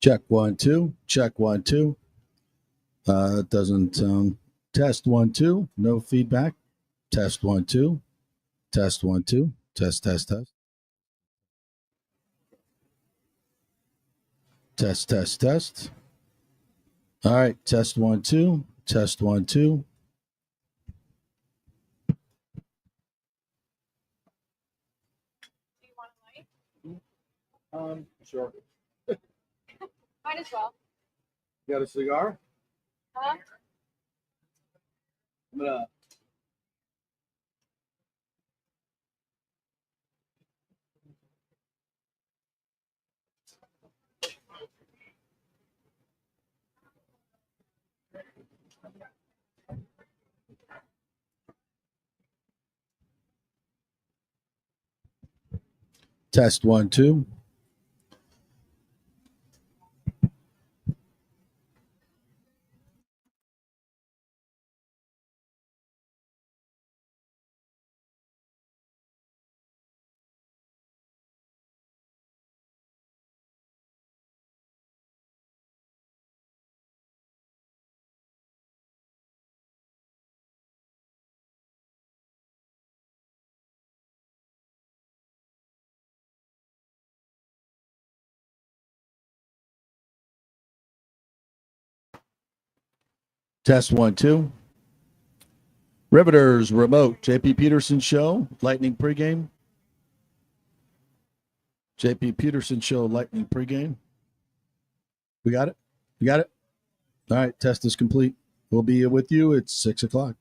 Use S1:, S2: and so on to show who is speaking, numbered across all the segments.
S1: Check 1 2. Check 1 2. Doesn't test 1 2. No feedback. Test 1 2. Test 1 2. Test test test. Test test test. All right. Test 1 2. Test 1 2.
S2: Do you want a light?
S1: Sure.
S2: Might as well.
S1: You got a cigar?
S2: Huh?
S1: I'm gonna. Test 1 2. Test 1 2. Riveters remote. JP Peterson show. Lightning pregame. JP Peterson show. Lightning pregame. We got it? You got it? All right. Test is complete. We'll be with you at 6 o'clock.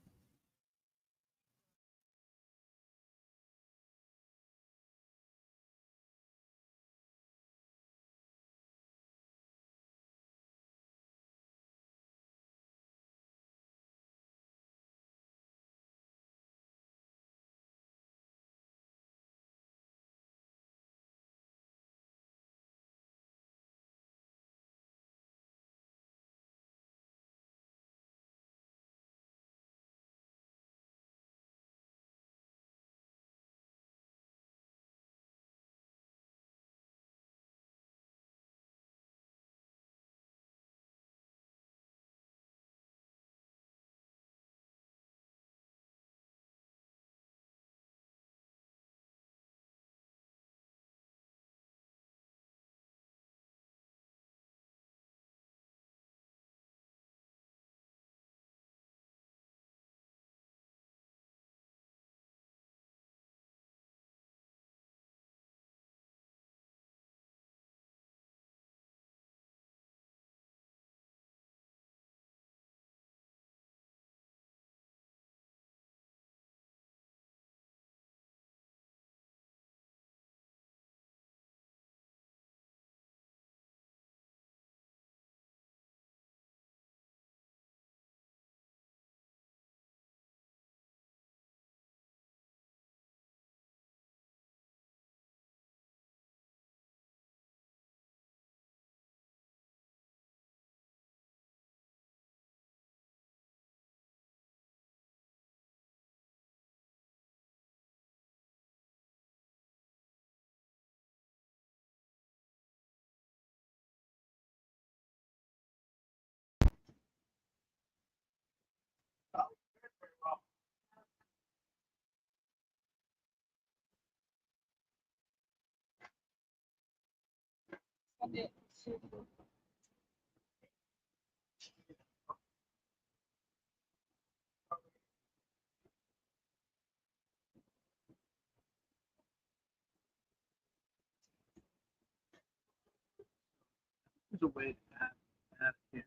S3: There's a way to add it.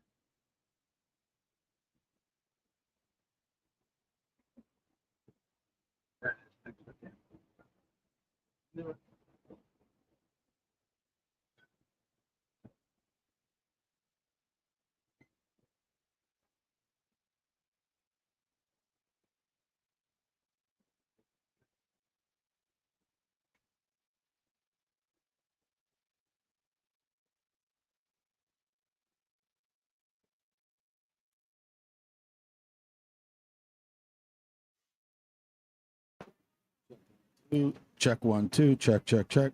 S1: Check 1 2. Check, check, check.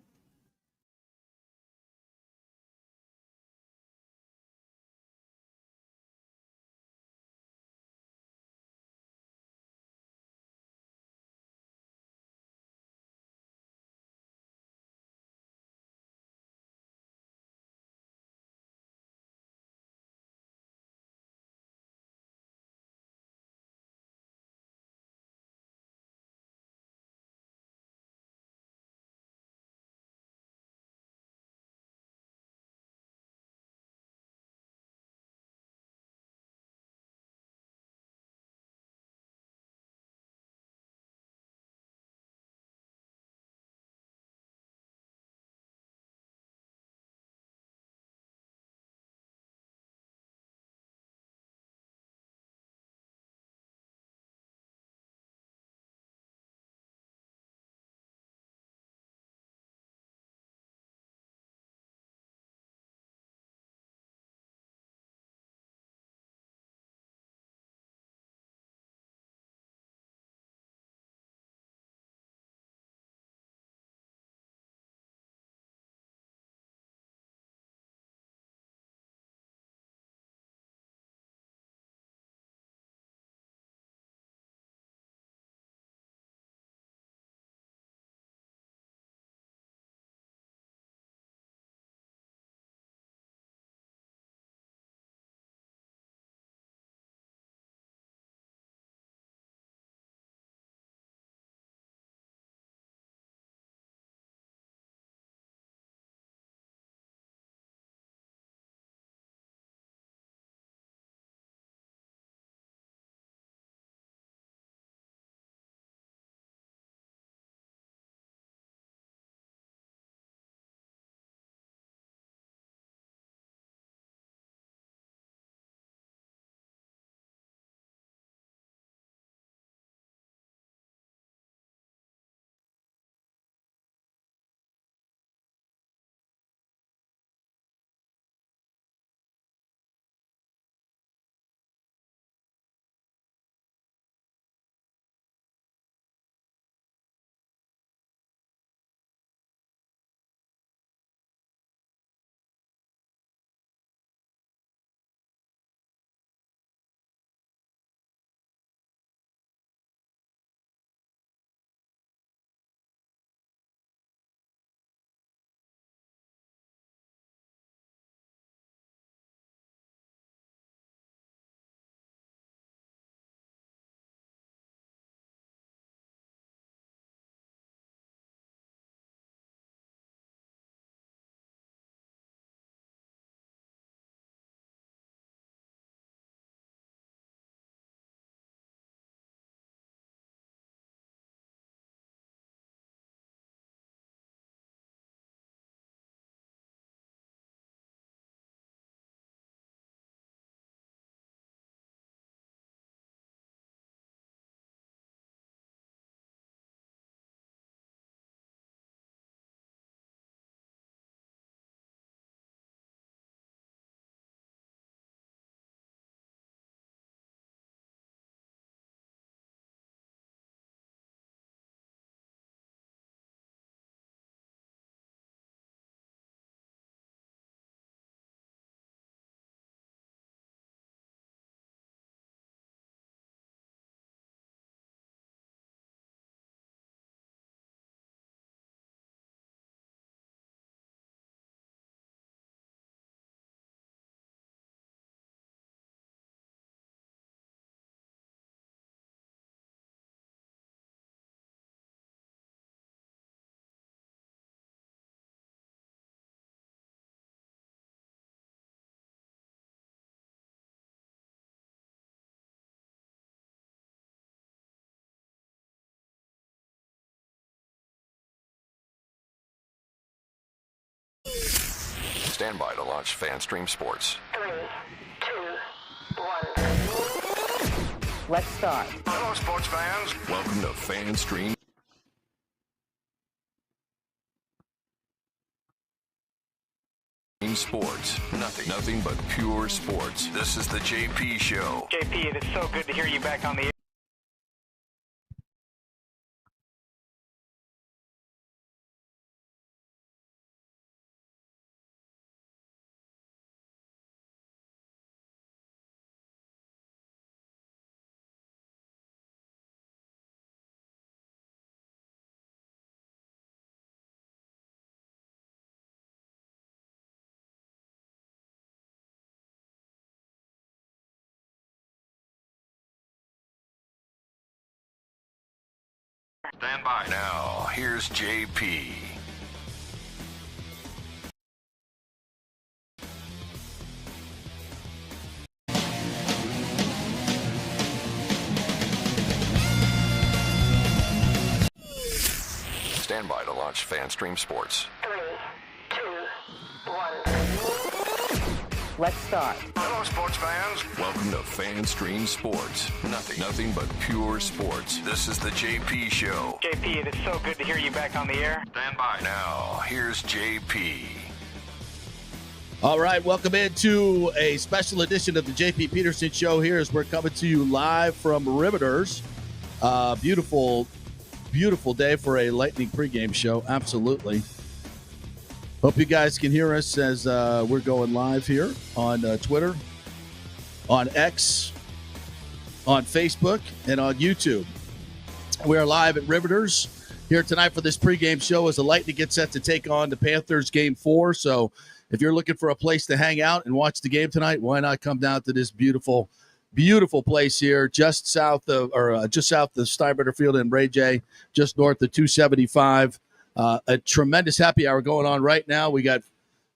S4: Stand by to launch FanStream Sports.
S5: 3, 2, 1. Let's start.
S4: Hello, sports fans. Welcome to FanStream Sports. Nothing but pure sports. This is the JP Show.
S6: JP, it is so good to hear you back on the air.
S4: Stand by. Now, here's JP. Stand by to launch FanStream Sports.
S5: 3, 2, 1. Let's start.
S4: Hello, sports fans. Welcome to FanStream Sports. Nothing but pure sports. This is the JP Show.
S6: JP, it is so good to hear you back on the air.
S4: Stand by. Now, here's JP.
S1: All right, welcome into a special edition of the JP Peterson Show here as we're coming to you live from Riveters. Beautiful day for a Lightning pregame show, absolutely. Hope you guys can hear us as we're going live here on Twitter, on X, on Facebook, and on YouTube. We are live at Riveters here tonight for this pregame show as the Lightning get set to take on the Panthers Game 4. So if you're looking for a place to hang out and watch the game tonight, why not come down to this beautiful place here just south of Steinbrenner Field in Ray J, just north of 275. A tremendous happy hour going on right now. We got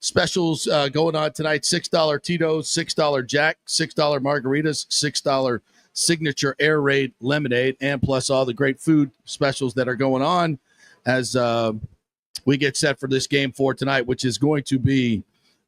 S1: specials going on tonight: $6 Tito's, $6 Jack, $6 margaritas, $6 signature air raid lemonade, and plus all the great food specials that are going on as we get set for this Game 4 tonight, which is going to be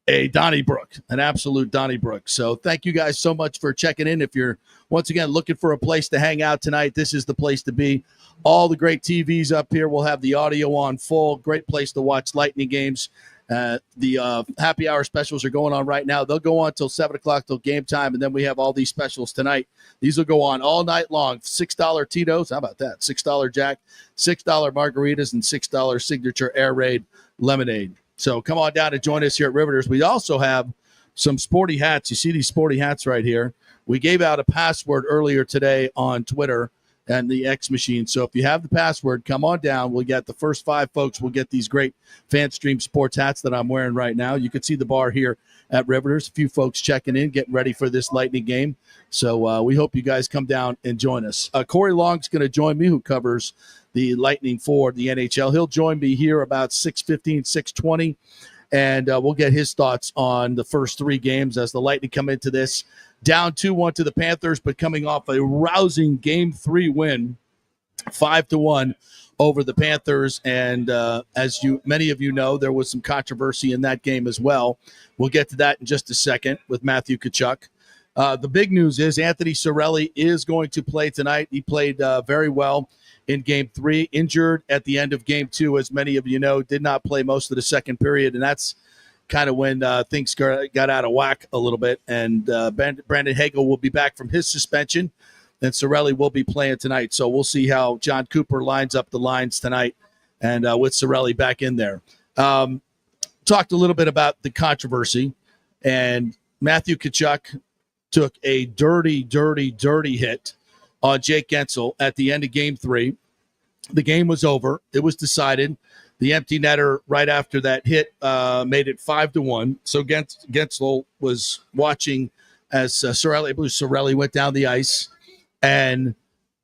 S1: a Donnybrook, an absolute Donnybrook. So thank you guys so much for checking in. If you're, once again, looking for a place to hang out tonight, this is the place to be. All the great TVs up here. We'll have the audio on full. Great place to watch Lightning games. The happy hour specials are going on right now. They'll go on till 7 o'clock till game time, and then we have all these specials tonight. These will go on all night long. $6 Tito's. How about that? $6 Jack, $6 margaritas, and $6 signature air raid lemonade. So come on down and join us here at Riveters. We also have some sporty hats. You see these sporty hats right here. We gave out a password earlier today on Twitter and the X machine. So if you have the password, come on down. We'll get the first 5 folks. We'll get these great FanStream Sports hats that I'm wearing right now. You can see the bar here at Riveters. A few folks checking in, getting ready for this Lightning game. So we hope you guys come down and join us. Corey Long's going to join me, who covers the Lightning for the NHL. He'll join me here about 6:15, 6:20, and we'll get his thoughts on the first 3 games as the Lightning come into this. Down 2-1 to the Panthers, but coming off a rousing Game 3 win, 5-1 over the Panthers. And as many of you know, there was some controversy in that game as well. We'll get to that in just a second with Matthew Tkachuk. The big news is Anthony Cirelli is going to play tonight. He played very well in Game 3, injured at the end of Game 2, as many of you know, did not play most of the second period, and that's kind of when things got out of whack a little bit. And Brandon Hagel will be back from his suspension, and Cirelli will be playing tonight. So we'll see how John Cooper lines up the lines tonight, and with Cirelli back in there. Talked a little bit about the controversy, and Matthew Tkachuk took a dirty hit on Jake Gensel at the end of Game 3. The game was over. It was decided. The empty netter right after that hit made it 5-1. So Gensel was watching as Cirelli went down the ice and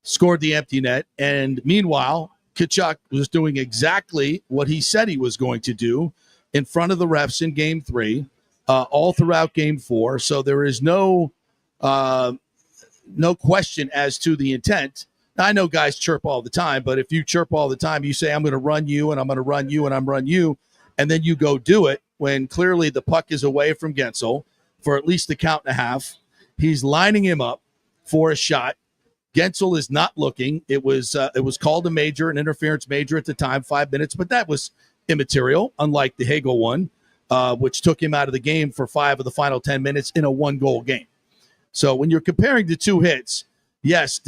S1: scored the empty net. And meanwhile, Tkachuk was doing exactly what he said he was going to do in front of the refs in Game 3, all throughout Game 4. So there is no question as to the intent. Now, I know guys chirp all the time, but if you chirp all the time, you say, I'm going to run you, and I'm going to run you, and I'm run you, and then you go do it, when clearly the puck is away from Gensel for at least a count and a half. He's lining him up for a shot. Gensel is not looking. It was called a major, an interference major at the time, 5 minutes, but that was immaterial, unlike the Hagel one, which took him out of the game for 5 of the final 10 minutes in a 1-goal game. So when you're comparing the two hits, yes,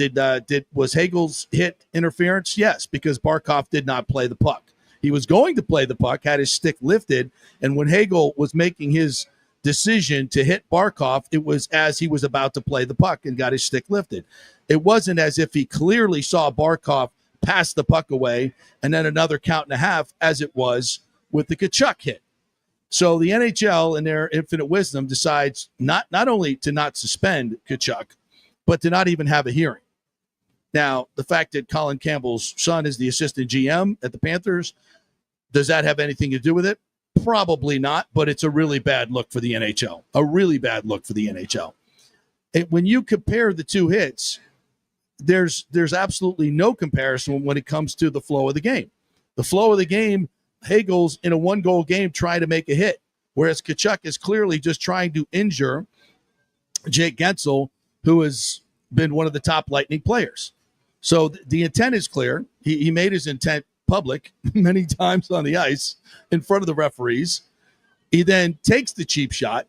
S1: was Hagel's hit interference? Yes, because Barkov did not play the puck. He was going to play the puck, had his stick lifted, and when Hagel was making his decision to hit Barkov, it was as he was about to play the puck and got his stick lifted. It wasn't as if he clearly saw Barkov pass the puck away and then another count and a half, as it was with the Tkachuk hit. So the NHL, in their infinite wisdom, decides not only to not suspend Tkachuk, but to not even have a hearing. Now, the fact that Colin Campbell's son is the assistant GM at the Panthers, does that have anything to do with it? Probably not, but it's a really bad look for the NHL. A really bad look for the NHL. When you compare the two hits, there's absolutely no comparison when it comes to the flow of the game. The flow of the game, Hagel's in a 1-goal game trying to make a hit, whereas Tkachuk is clearly just trying to injure Jake Gensel, who has been one of the top Lightning players. So the intent is clear. He made his intent public many times on the ice in front of the referees. He then takes the cheap shot,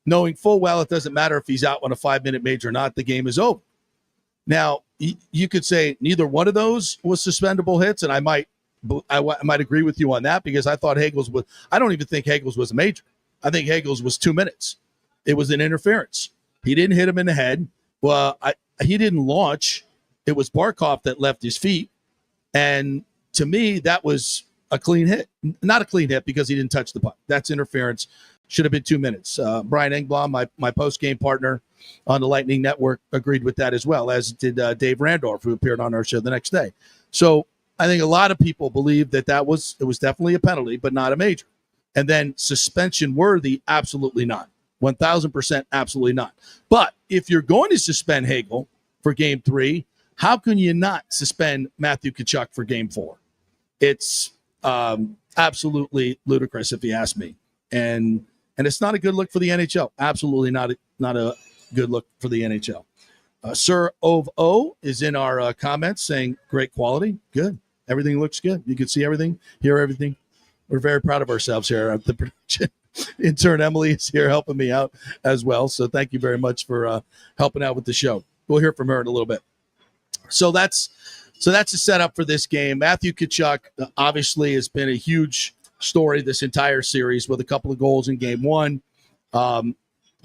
S1: knowing full well it doesn't matter if he's out on a 5-minute major or not, the game is over. Now, you could say neither one of those was suspendable hits, and I might agree with you on that, because I thought Hagel's was – I don't even think Hagel's was a major. I think Hagel's was 2 minutes. It was an interference. He didn't hit him in the head. Well, he didn't launch. It was Barkov that left his feet, and to me, that was a clean hit. Not a clean hit because he didn't touch the puck. That's interference. Should have been 2 minutes. Brian Engblom, my post-game partner on the Lightning Network, agreed with that as well, as did Dave Randorf, who appeared on our show the next day. So I think a lot of people believe it was definitely a penalty, but not a major. And then suspension worthy, absolutely not. 1,000% absolutely not. But if you're going to suspend Hagel for Game 3, how can you not suspend Matthew Tkachuk for Game 4? It's absolutely ludicrous, if you ask me. And it's not a good look for the NHL. Absolutely not a good look for the NHL. Sir Ove O is in our comments saying, great quality. Good. Everything looks good. You can see everything, hear everything. We're very proud of ourselves here. The production intern Emily is here helping me out as well. So thank you very much for helping out with the show. We'll hear from her in a little bit. So that's the setup for this game. Matthew Tkachuk obviously has been a huge story this entire series, with a couple of goals in Game 1,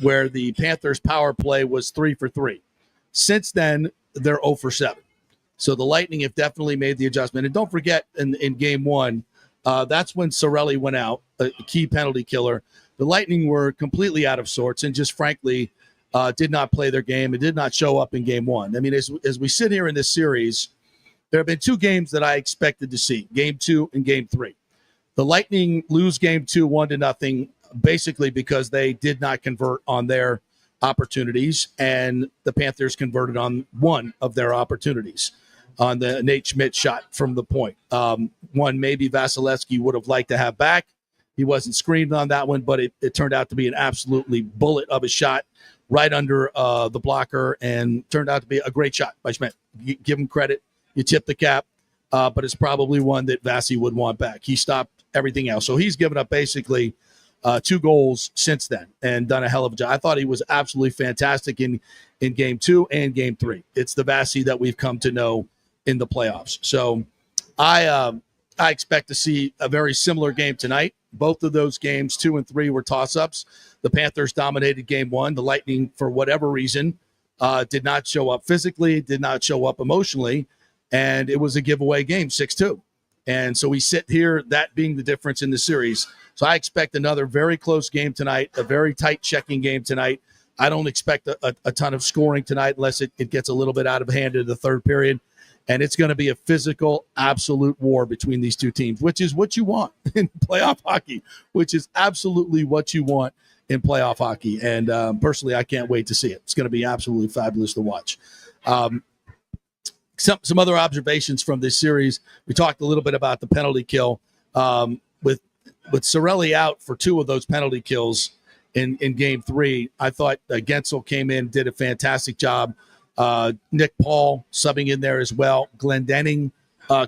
S1: where the Panthers' power play was 3 for 3. Since then, they're 0 for 7. So the Lightning have definitely made the adjustment. And don't forget, in Game 1, that's when Cirelli went out, a key penalty killer. The Lightning were completely out of sorts and just frankly did not play their game and did not show up in Game 1. I mean, as we sit here in this series, there have been 2 games that I expected to see, Game 2 and Game 3. The Lightning lose Game 2 1-0, basically because they did not convert on their opportunities, and the Panthers converted on one of their opportunities on the Nate Schmidt shot from the point. One maybe Vasilevsky would have liked to have back. He wasn't screened on that one, but it turned out to be an absolutely bullet of a shot right under the blocker, and turned out to be a great shot by Schmidt. You give him credit. You tip the cap, but it's probably one that Vasi would want back. He stopped everything else. So he's given up basically 2 goals since then and done a hell of a job. I thought he was absolutely fantastic in Game 2 and Game 3. It's the Vasi that we've come to know in the playoffs. So I expect to see a very similar game tonight. Both of those games, 2 and 3, were toss-ups. The Panthers dominated Game 1. The Lightning, for whatever reason, did not show up physically, did not show up emotionally, and it was a giveaway game, 6-2. And so we sit here, that being the difference in the series. So I expect another very close game tonight, a very tight checking game tonight. I don't expect a ton of scoring tonight unless it gets a little bit out of hand in the third period. And it's going to be a physical, absolute war between these two teams, which is what you want in playoff hockey, which is absolutely what you want in playoff hockey. And personally, I can't wait to see it. It's going to be absolutely fabulous to watch. Some other observations from this series. We talked a little bit about the penalty kill with with Sorelli out for 2 of those penalty kills in game 3, I thought Gensel came in, did a fantastic job. Nick Paul subbing in there as well. Glendenning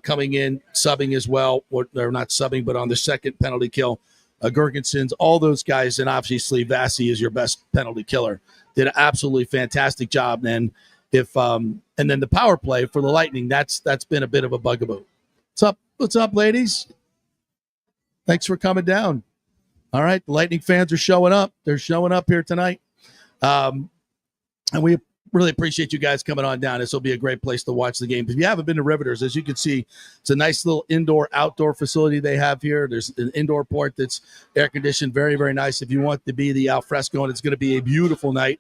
S1: coming in, subbing as well. Or not subbing, but on the second penalty kill. Gergensons, all those guys, and obviously Vassie is your best penalty killer. Did an absolutely fantastic job. And and then the power play for the Lightning, that's been a bit of a bugaboo. What's up, ladies? Thanks for coming down. All right, the Lightning fans are showing up. They're showing up here tonight. And we really appreciate you guys coming on down. This will be a great place to watch the game. If you haven't been to Riveters, as you can see, it's a nice little indoor-outdoor facility they have here. There's an indoor port that's air-conditioned, very, very nice. If you want to be the al fresco and it's going to be a beautiful night,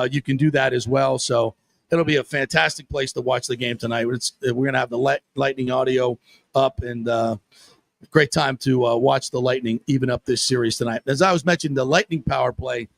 S1: you can do that as well. So it'll be a fantastic place to watch the game tonight. We're going to have the Lightning audio up, and great time to watch the Lightning even up this series tonight. As I was mentioning, the Lightning power play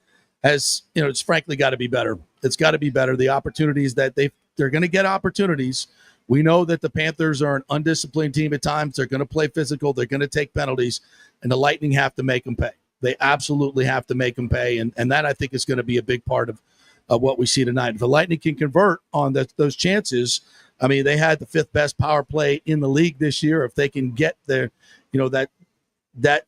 S1: has, it's frankly got to be better. It's got to be better. The opportunities that they're going to get opportunities. We know that the Panthers are an undisciplined team at times. They're going to play physical. They're going to take penalties, and the Lightning have to make them pay. They absolutely have to make them pay, and that I think is going to be a big part of what we see tonight. If the Lightning can convert on those chances, I mean, they had the 5th best power play in the league this year. If they can get their, that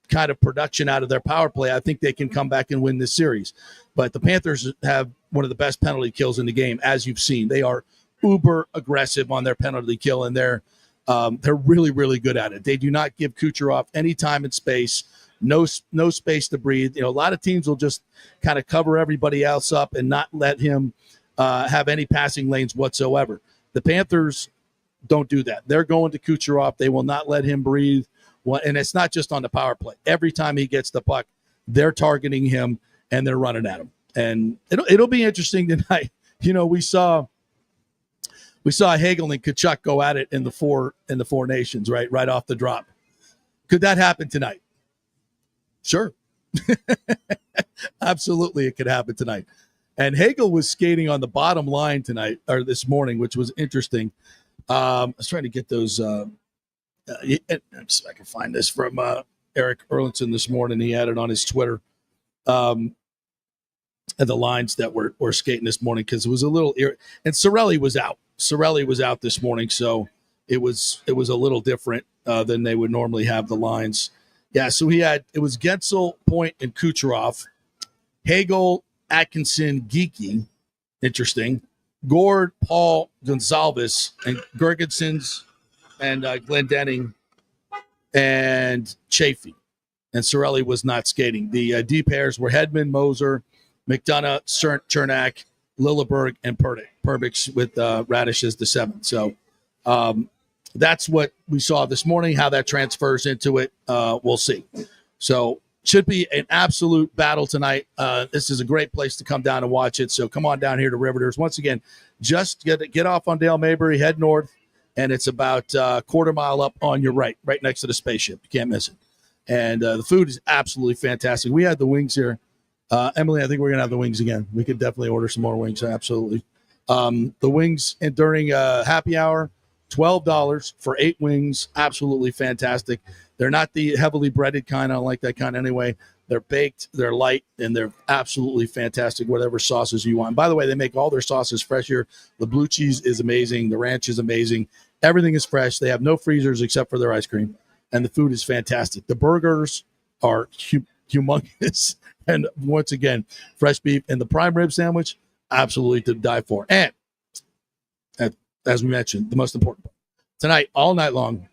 S1: kind of production out of their power play, I think they can come back and win this series. But the Panthers have one of the best penalty kills in the game, as you've seen. They are uber aggressive on their penalty kill, and they're really, really good at it. They do not give Kucherov any time and space, no space to breathe. A lot of teams will just kind of cover everybody else up and not let him have any passing lanes whatsoever. The Panthers don't do that. They're going to Kucherov. They will not let him breathe. And it's not just on the power play. Every time he gets the puck, they're targeting him and they're running at him. And it'll be interesting tonight. We saw Hagel and Kachuk go at it in the four nations, right off the drop. Could that happen tonight? Sure. Absolutely, it could happen tonight. And Hagel was skating on the bottom line tonight, or this morning, which was interesting. I was trying to get those. See if I can find this from Eric Erlinson this morning. He had it on his Twitter. And the lines that were skating this morning, because it was a little and Sorelli was out. Sorelli was out this morning, so it was a little different than they would normally have the lines. Yeah, so it was Gensel, Point, and Kucherov, Hagel, Atkinson, Geeky, interesting, Gord, Paul, Gonzalez, and Gergensons, and Glendenning, and Chafee. And Sorelli was not skating. The D pairs were Hedman, Moser, McDonough, Chernak, Lilleberg, and Perbix with Radish as the 7th. So that's what we saw this morning. How that transfers into it, we'll see. So should be an absolute battle tonight. This is a great place to come down and watch it. So come on down here to Riveters. Once again, just get off on Dale Mabry, head north, and it's about a quarter mile up on your right next to the spaceship. You can't miss it. And the food is absolutely fantastic. We had the wings here. Emily, I think we're going to have the wings again. We could definitely order some more wings. Absolutely. The wings, and during happy hour, $12 for 8 wings. Absolutely fantastic. They're not the heavily breaded kind. I don't like that kind anyway. They're baked, they're light, and they're absolutely fantastic, whatever sauces you want. By the way, they make all their sauces fresh here. The blue cheese is amazing. The ranch is amazing. Everything is fresh. They have no freezers except for their ice cream, and the food is fantastic. The burgers are humongous. And once again, fresh beef and the prime rib sandwich, absolutely to die for. And as we mentioned, the most important part, tonight, all night long,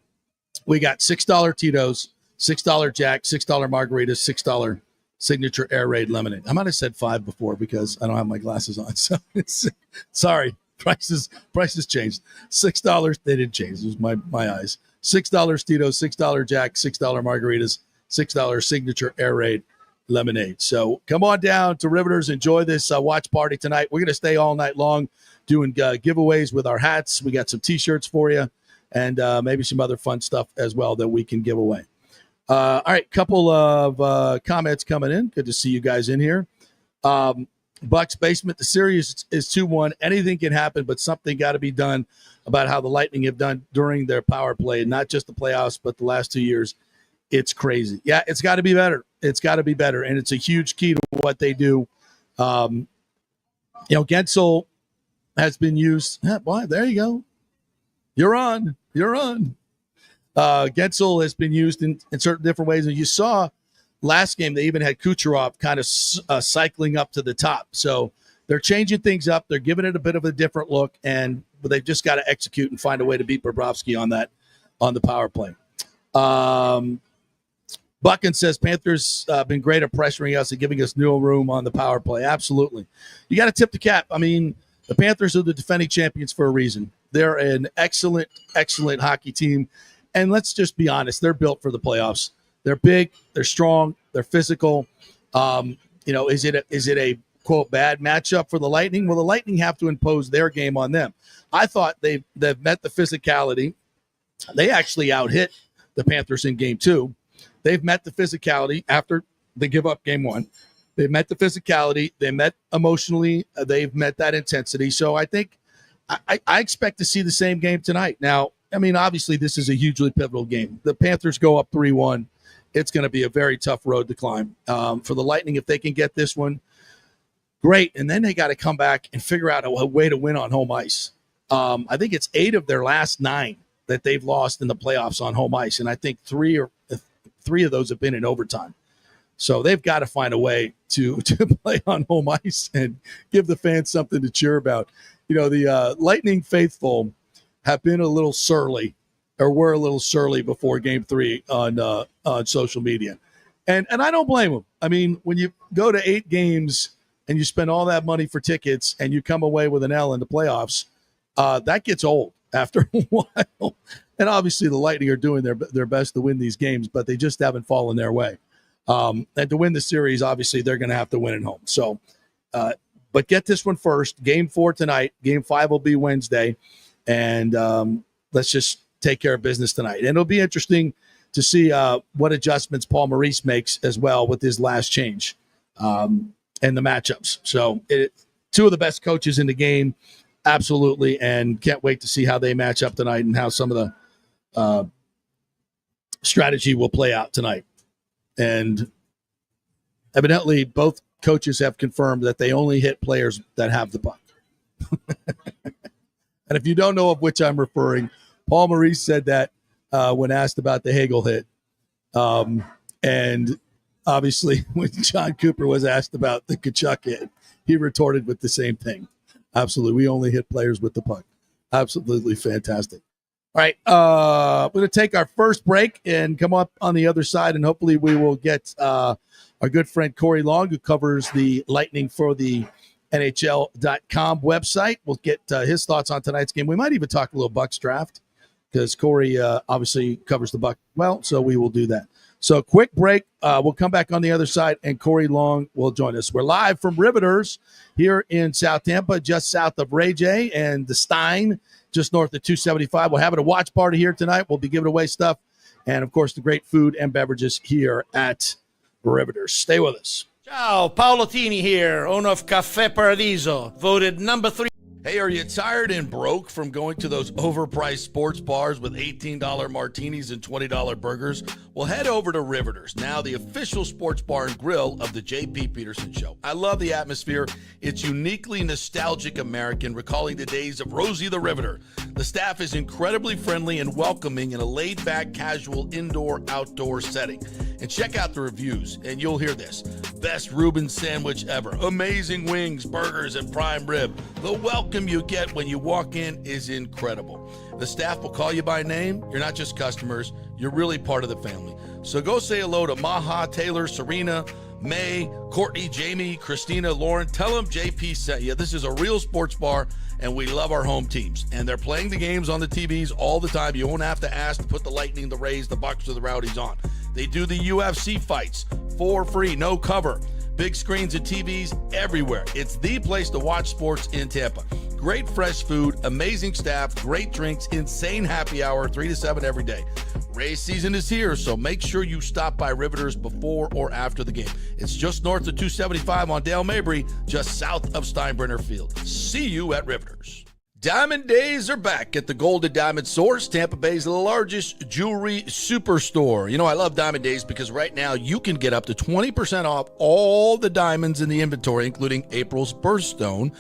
S1: we got $6 Tito's, $6 Jack, $6 margaritas, $6 signature air raid lemonade. I might have said 5 before because I don't have my glasses on. So sorry, prices changed. $6, they didn't change. It was my eyes. $6 Tito's, $6 Jack, $6 margaritas, $6 signature air raid lemonade. So come on down to Riveters. Enjoy this watch party tonight. We're going to stay all night long doing giveaways with our hats. We got some T-shirts for you, and maybe some other fun stuff as well that we can give away. All right, couple of comments coming in. Good to see you guys in here. Bucks Basement, the series is 2-1. Anything can happen, but something got to be done about how the Lightning have done during their power play, not just the playoffs, but the last 2 years. it's crazy. Yeah, it's got to be better. It's got to be better, and it's a huge key to what they do. Gensel has been used. Boy, there you go. You're on. Gensel has been used in certain different ways, and you saw last game they even had Kucherov kind of cycling up to the top. So they're changing things up. They're giving it a bit of a different look, but they've just got to execute and find a way to beat Bobrovsky on the power play. Buchan says Panthers been great at pressuring us and giving us no room on the power play. Absolutely. You got to tip the cap. I mean, the Panthers are the defending champions for a reason. They're an excellent, excellent hockey team. And let's just be honest, they're built for the playoffs. They're big, they're strong, they're physical. Is it a quote bad matchup for the Lightning? Well, the Lightning have to impose their game on them. I thought they've met the physicality. They actually out-hit the Panthers in game 2. They've met the physicality after they give up game 1. They've met the physicality. They met emotionally. They've met that intensity. So I think I expect to see the same game tonight. Now, I mean, obviously this is a hugely pivotal game. The Panthers go up 3-1. It's going to be a very tough road to climb. For the Lightning, if they can get this one, great. And then they got to come back and figure out a way to win on home ice. I think it's 8 of their last 9 that they've lost in the playoffs on home ice. And I think 3 of those have been in overtime. So they've got to find a way to play on home ice and give the fans something to cheer about. The Lightning faithful have been a little surly, or were a little surly before game 3 on social media. And I don't blame them. I mean, when you go to 8 games and you spend all that money for tickets and you come away with an L in the playoffs, that gets old after a while. And obviously the Lightning are doing their best to win these games, but they just haven't fallen their way. And to win the series, obviously they're going to have to win at home. So, but get this one first. Game 4 tonight. Game 5 will be Wednesday. And let's just take care of business tonight. And it'll be interesting to see what adjustments Paul Maurice makes as well with his last change and the matchups. So 2 of the best coaches in the game, absolutely, and can't wait to see how they match up tonight and how some of the strategy will play out tonight. And evidently both coaches have confirmed that they only hit players that have the puck. And if you don't know of which I'm referring, Paul Maurice said that when asked about the Hagel hit. And obviously when John Cooper was asked about the Kachuk hit, he retorted with the same thing. Absolutely. We only hit players with the puck. Absolutely fantastic. All right. We're going to take our first break and come up on the other side, and hopefully we will get our good friend Corey Long, who covers the Lightning for the NHL.com website. We'll get his thoughts on tonight's game. We might even talk a little Bucks draft because Corey obviously covers the Bucks well, so we will do that. So quick break. We'll come back on the other side, and Corey Long will join us. We're live from Riveters here in South Tampa, just south of Ray J and the Stein, just north of 275. We're having a watch party here tonight. We'll be giving away stuff and, of course, the great food and beverages here at Riveters. Stay with us.
S7: Ciao, Paolo Tini here, owner of Caffè Paradiso, voted number 3.
S1: Hey, are you tired and broke from going to those overpriced sports bars with $18 martinis and $20 burgers? Well, head over to Riveters, now the official sports bar and grill of the JP Peterson Show. I love the atmosphere. It's uniquely nostalgic American, recalling the days of Rosie the Riveter. The staff is incredibly friendly and welcoming in a laid-back, casual, indoor-outdoor setting. And check out the reviews, and you'll hear this. Best Reuben sandwich ever. Amazing wings, burgers, and prime rib. The welcome you get when you walk in is incredible. The staff will call you by name. You're not just customers. You're really part of the family. So go say hello to Maha, Taylor, Serena, May, Courtney, Jamie, Christina, Lauren. Tell them JP sent you. This is a real sports bar, and we love our home teams. And they're playing the games on the TVs all the time. You won't have to ask to put the Lightning, the Rays, the Bucks, or the Rowdies on. They do the UFC fights for free, no cover. Big screens and TVs everywhere. It's the place to watch sports in Tampa. Great fresh food, amazing staff, great drinks, insane happy hour, 3 to 7 every day. Race season is here, so make sure you stop by Riveters before or after the game. It's just north of 275 on Dale Mabry, just south of Steinbrenner Field. See you at Riveters. Diamond Days are back at the Gold and Diamond Source, Tampa Bay's largest jewelry superstore. You know, I love Diamond Days because right now you can get up to 20% off all the diamonds in the inventory, including April's birthstone.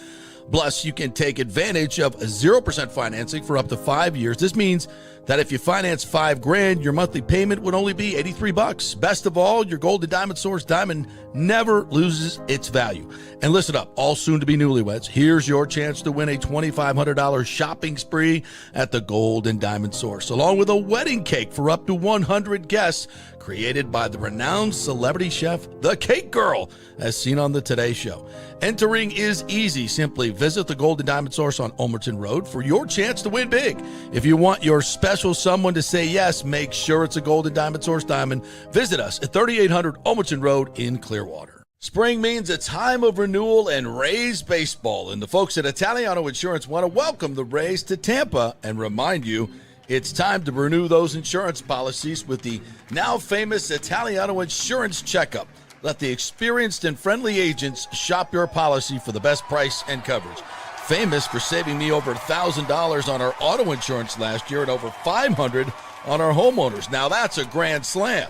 S1: Plus, you can take advantage of 0% financing for up to 5 years. This means that if you finance $5,000, your monthly payment would only be $83. Best of all, your Gold and Diamond Source diamond never loses its value. And listen up, all soon-to-be newlyweds, here's your chance to win a $2,500 shopping spree at the Gold and Diamond Source, along with a wedding cake for up to 100 guests, created by the renowned celebrity chef, The Cake Girl, as seen on the Today Show. Entering is easy. Simply visit the Gold and Diamond Source on Omerton Road for your chance to win big. If you want your special someone to say yes, make sure it's a Gold and Diamond Source diamond. Visit us at 3800 Omerton Road in Clearwater. Spring means a time of renewal and Rays baseball, and the folks at Italiano Insurance want to welcome the Rays to Tampa and remind you it's time to renew those insurance policies with the now famous Italiano Insurance Checkup. Let the experienced and friendly agents shop your policy for the best price and coverage. Famous for saving me over $1,000 on our auto insurance last year and over $500 on our homeowners. Now that's a grand slam.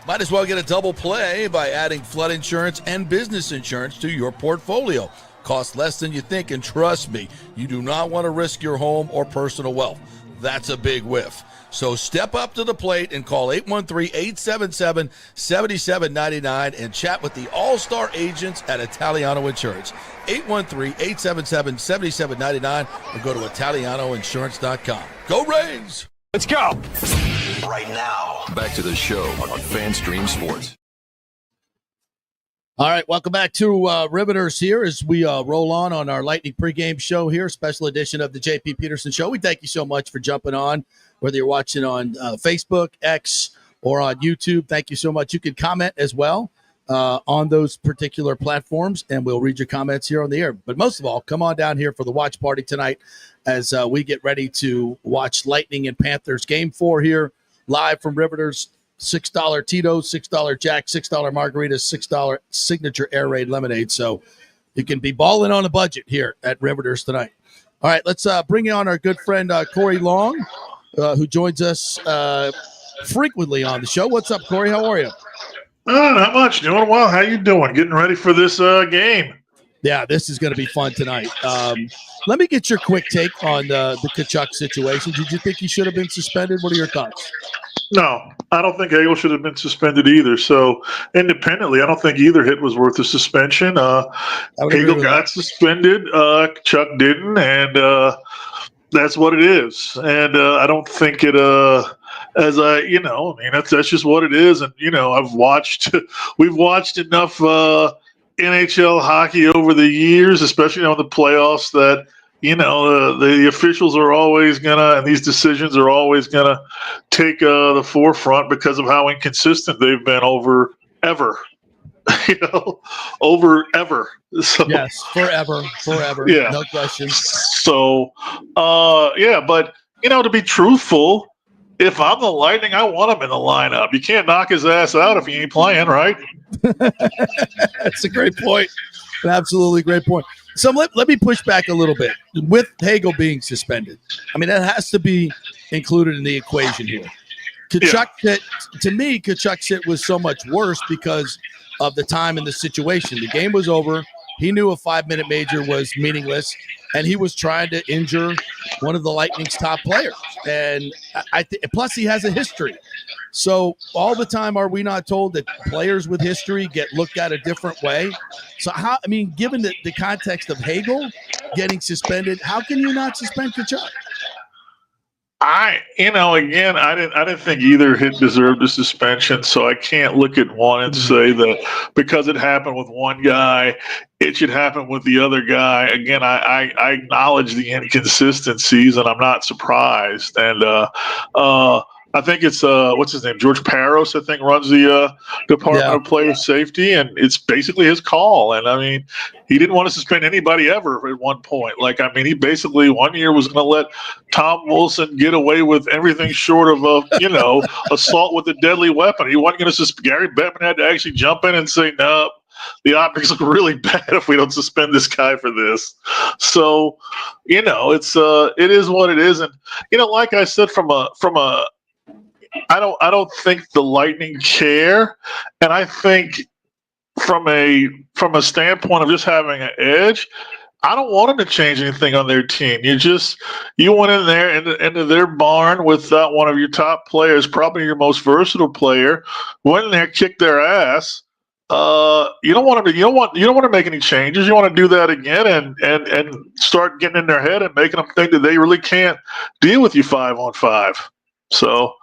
S1: Might as well get a double play by adding flood insurance and business insurance to your portfolio. Costs less than you think, and trust me, you do not want to risk your home or personal wealth. That's a big whiff. So step up to the plate and call 813-877-7799 and chat with the all-star agents at Italiano Insurance. 813-877-7799 or go to ItalianoInsurance.com. Go Rays!
S6: Let's go.
S4: Right now, back to the show on FanStream Sports.
S1: All right, welcome back to Riveters here as we roll on our Lightning pregame show here, special edition of the JP Peterson Show. We thank you so much for jumping on, whether you're watching on Facebook, X, or on YouTube. Thank you so much. You can comment as well on those particular platforms, and we'll read your comments here on the air. But most of all, come on down here for the watch party tonight as we get ready to watch Lightning and Panthers Game 4 here live from Riveters. $6 Tito's, $6 Jack, $6 margaritas, $6 signature air raid lemonade. So you can be balling on a budget here at Riveters tonight. All right, let's bring on our good friend Corey Long, who joins us frequently on the show. What's up, Corey? How are you?
S8: Not much. Doing well. How you doing? Getting ready for this game.
S1: Yeah, this is going to be fun tonight. Let me get your quick take on the Tkachuk situation. Did you think he should have been suspended? What are your thoughts?
S8: No, I don't think Hagel should have been suspended either. So independently, I don't think either hit was worth a suspension. Hagel got suspended. Chuck didn't, and that's what it is. And I don't think it that's just what it is. And we've watched enough NHL hockey over the years, especially on the playoffs, that the officials are always gonna, and these decisions are always gonna take the forefront because of how inconsistent they've been over ever. Over ever. So,
S1: yes, forever,
S8: yeah,
S1: no question.
S8: So, but to be truthful, if I'm the Lightning, I want him in the lineup. You can't knock his ass out if he ain't playing, right?
S1: That's a great point. An absolutely great point. So let me push back a little bit. With Hagel being suspended, I mean, that has to be included in the equation here. Tkachuk sit was so much worse because of the time and the situation. The game was over. He knew a 5-minute major was meaningless, and he was trying to injure one of the Lightning's top players. And plus he has a history. So all the time, are we not told that players with history get looked at a different way? So given the context of Hagel getting suspended, how can you not suspend Tkachuk?
S8: I didn't think either hit deserved a suspension, so I can't look at one and say that because it happened with one guy, it should happen with the other guy. Again, I acknowledge the inconsistencies, and I'm not surprised. And I think it's what's his name, George Parros, I think, runs the Department of Player Safety, and it's basically his call. And I mean, he didn't want to suspend anybody ever at one point. He basically 1 year was going to let Tom Wilson get away with everything short of assault with a deadly weapon. He wasn't going to suspend. Gary Bettman had to actually jump in and say, no, the optics look really bad if we don't suspend this guy for this. So, it is what it is. And, like I said, I don't think the Lightning care. And I think from a standpoint of just having an edge, I don't want them to change anything on their team. You went in there into their barn without one of your top players, probably your most versatile player, went in there, kicked their ass. You don't want to make any changes. You want to do that again and start getting in their head and making them think that they really can't deal with you 5-on-5. So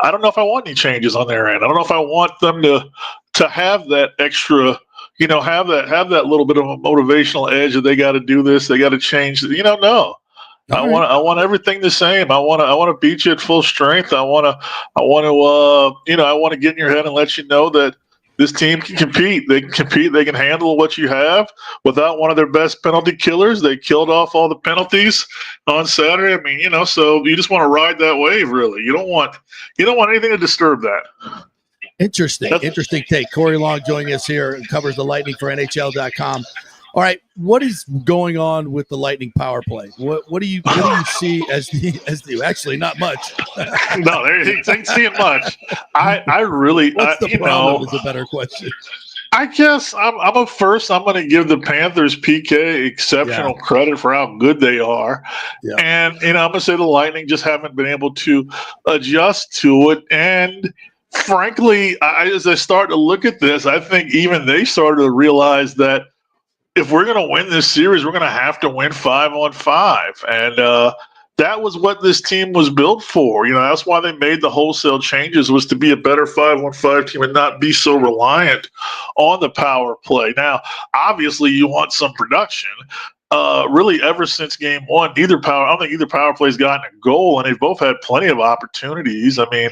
S8: I don't know if I want any changes on their end. I don't know if I want them to have that extra, have that little bit of a motivational edge that they got to do this, they got to change. No. I want everything the same. I want to beat you at full strength. I want to get in your head and let you know that this team can compete. They can compete. They can handle what you have without one of their best penalty killers. They killed off all the penalties on Saturday. I mean, so you just want to ride that wave, really. You don't want anything to disturb that.
S1: Interesting take. Corey Long joining us here and covers the Lightning for NHL.com. All right, what is going on with the Lightning power play? What do you see as the actually not much?
S8: No, they ain't seeing much. I really
S1: what's the problem is a better question.
S8: I guess I'm going to give the Panthers PK exceptional credit for how good they are. Yeah. And I'm going to say the Lightning just haven't been able to adjust to it. And frankly, as I start to look at this, I think even they started to realize that if we're going to win this series, we're going to have to win 5-on-5. And that was what this team was built for. That's why they made the wholesale changes, was to be a better 5-on-5 team and not be so reliant on the power play. Now, obviously, you want some production. Really, ever since game one, I don't think either power play's gotten a goal, and they've both had plenty of opportunities. I mean,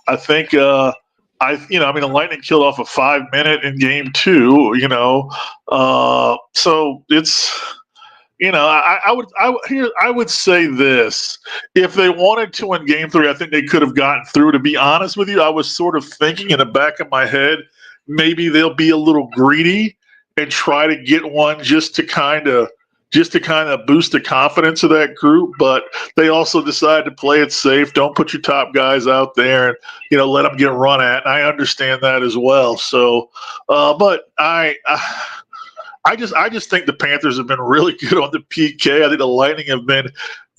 S8: I think the Lightning killed off a 5-minute in game 2. So it's. I would say this. If they wanted to in game 3, I think they could have gotten through. To be honest with you, I was sort of thinking in the back of my head, maybe they'll be a little greedy and try to get one just to kind of boost the confidence of that group. But they also decided to play it safe. Don't put your top guys out there and, let them get run at. And I understand that as well. So, but I just think the Panthers have been really good on the PK. I think the Lightning have been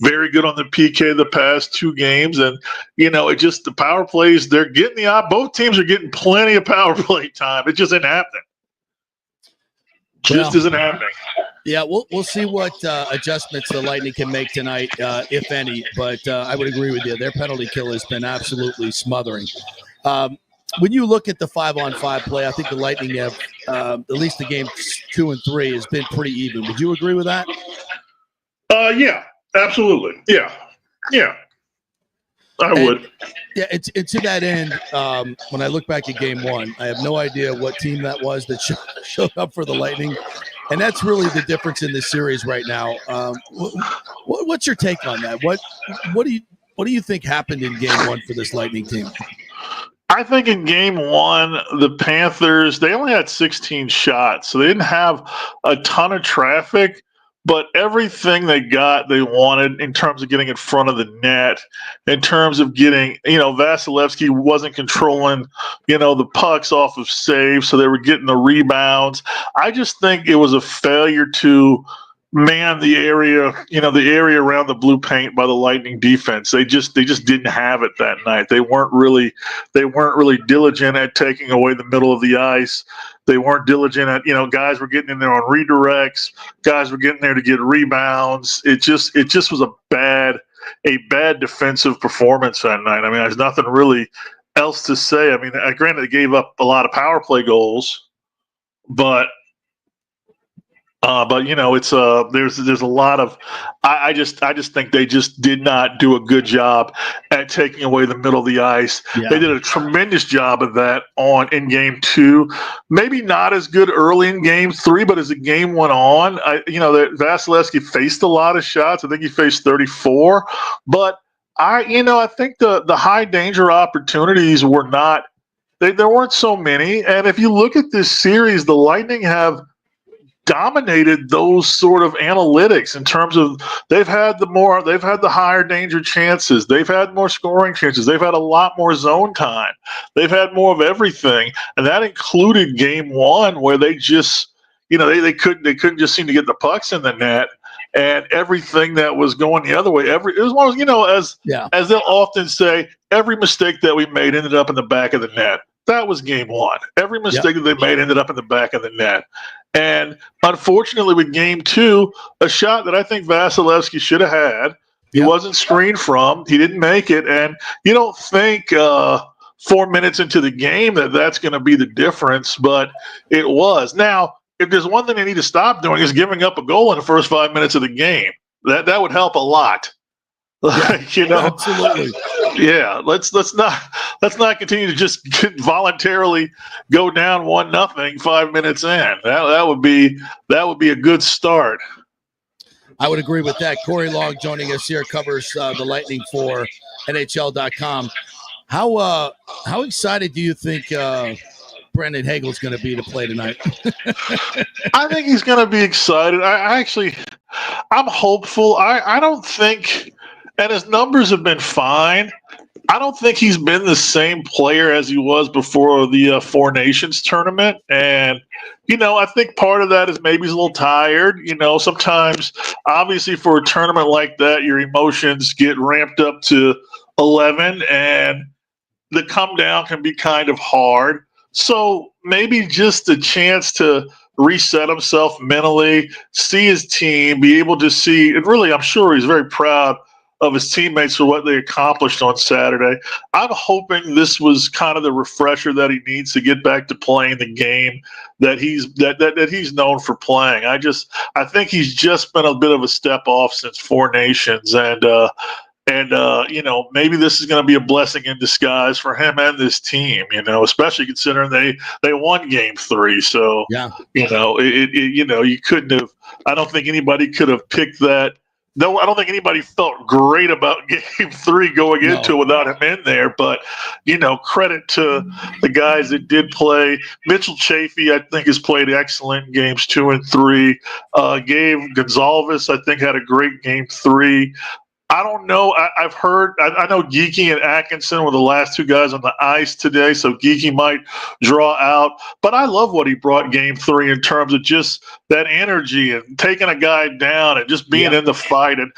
S8: very good on the PK the past 2 games. And, the power plays, they're getting both teams are getting plenty of power play time. It just isn't happening. Isn't happening.
S1: Yeah, we'll see what adjustments the Lightning can make tonight, if any. But I would agree with you. Their penalty kill has been absolutely smothering. When you look at the 5-on-5 play, I think the Lightning have, at least the games 2 and 3, has been pretty even. Would you agree with that?
S8: Yeah, absolutely. Yeah. I would.
S1: Yeah, it's to that end. When I look back at game 1, I have no idea what team that was that showed up for the Lightning. And that's really the difference in this series right now. What's your take on that? What do you think happened in game 1 for this Lightning team?
S8: I think in game 1, the Panthers, they only had 16 shots, so they didn't have a ton of traffic, but everything they wanted in terms of getting in front of the net, in terms of getting, Vasilevsky wasn't controlling, the pucks off of saves, so they were getting the rebounds. I just think it was a failure to man the area, the area around the blue paint by the Lightning defense. They just didn't have it that night. They weren't really diligent at taking away the middle of the ice. They weren't diligent at, guys were getting in there on redirects. Guys were getting there to get rebounds. It just was a bad defensive performance that night. I mean, there's nothing really else to say. I mean, granted, they gave up a lot of power play goals, but it's there's a lot of I just think they just did not do a good job at taking away the middle of the ice. Yeah. They did a tremendous job of that in game 2. Maybe not as good early in game 3, but as the game went on, Vasilevsky faced a lot of shots. I think he faced 34, but I think the high danger opportunities were not there weren't so many. And if you look at this series, the Lightning have dominated those sort of analytics in terms of they've had the higher danger chances, they've had more scoring chances, they've had a lot more zone time, they've had more of everything, and that included game one where they just they couldn't just seem to get the pucks in the net, and everything that was going the other way, it was one of those, as they'll often say, every mistake that we made ended up in the back of the net. That was game one. Every mistake that they made ended up in the back of the net. And unfortunately, with game two, a shot that I think Vasilevsky should have had, he wasn't screened from. He didn't make it. And you don't think 4 minutes into the game that's going to be the difference, but it was. Now, if there's one thing they need to stop doing is giving up a goal in the first 5 minutes of the game. That would help a lot.
S1: Absolutely.
S8: Yeah, let's not continue to just voluntarily go down 1-0 5 minutes in. That would be a good start.
S1: I would agree with that. Corey Long joining us here, covers the Lightning for NHL.com. How excited do you think Brendan Hagel's going to be to play tonight?
S8: I think he's going to be excited. I'm hopeful. I don't think, and his numbers have been fine, I don't think he's been the same player as he was before the Four Nations tournament. And, I think part of that is maybe he's a little tired. Sometimes, obviously, for a tournament like that, your emotions get ramped up to 11, and the come down can be kind of hard. So maybe just a chance to reset himself mentally, see his team, be able to see, and really, I'm sure he's very proud of his teammates for what they accomplished on Saturday. I'm hoping this was kind of the refresher that he needs to get back to playing the game that he's known for playing. I think he's just been a bit of a step off since Four Nations, and maybe this is going to be a blessing in disguise for him and this team, especially considering they won game 3. So, you couldn't have, I don't think anybody could have picked that. No, I don't think anybody felt great about game 3 going into it without him in there. But, credit to the guys that did play. Mitchell Chafee, I think, has played excellent in games 2 and 3. Gabe Gonzalez, I think, had a great game 3. I don't know. I've heard. I know Geeky and Atkinson were the last two guys on the ice today, so Geeky might draw out. But I love what he brought game 3 in terms of just that energy and taking a guy down and just being in the fight. And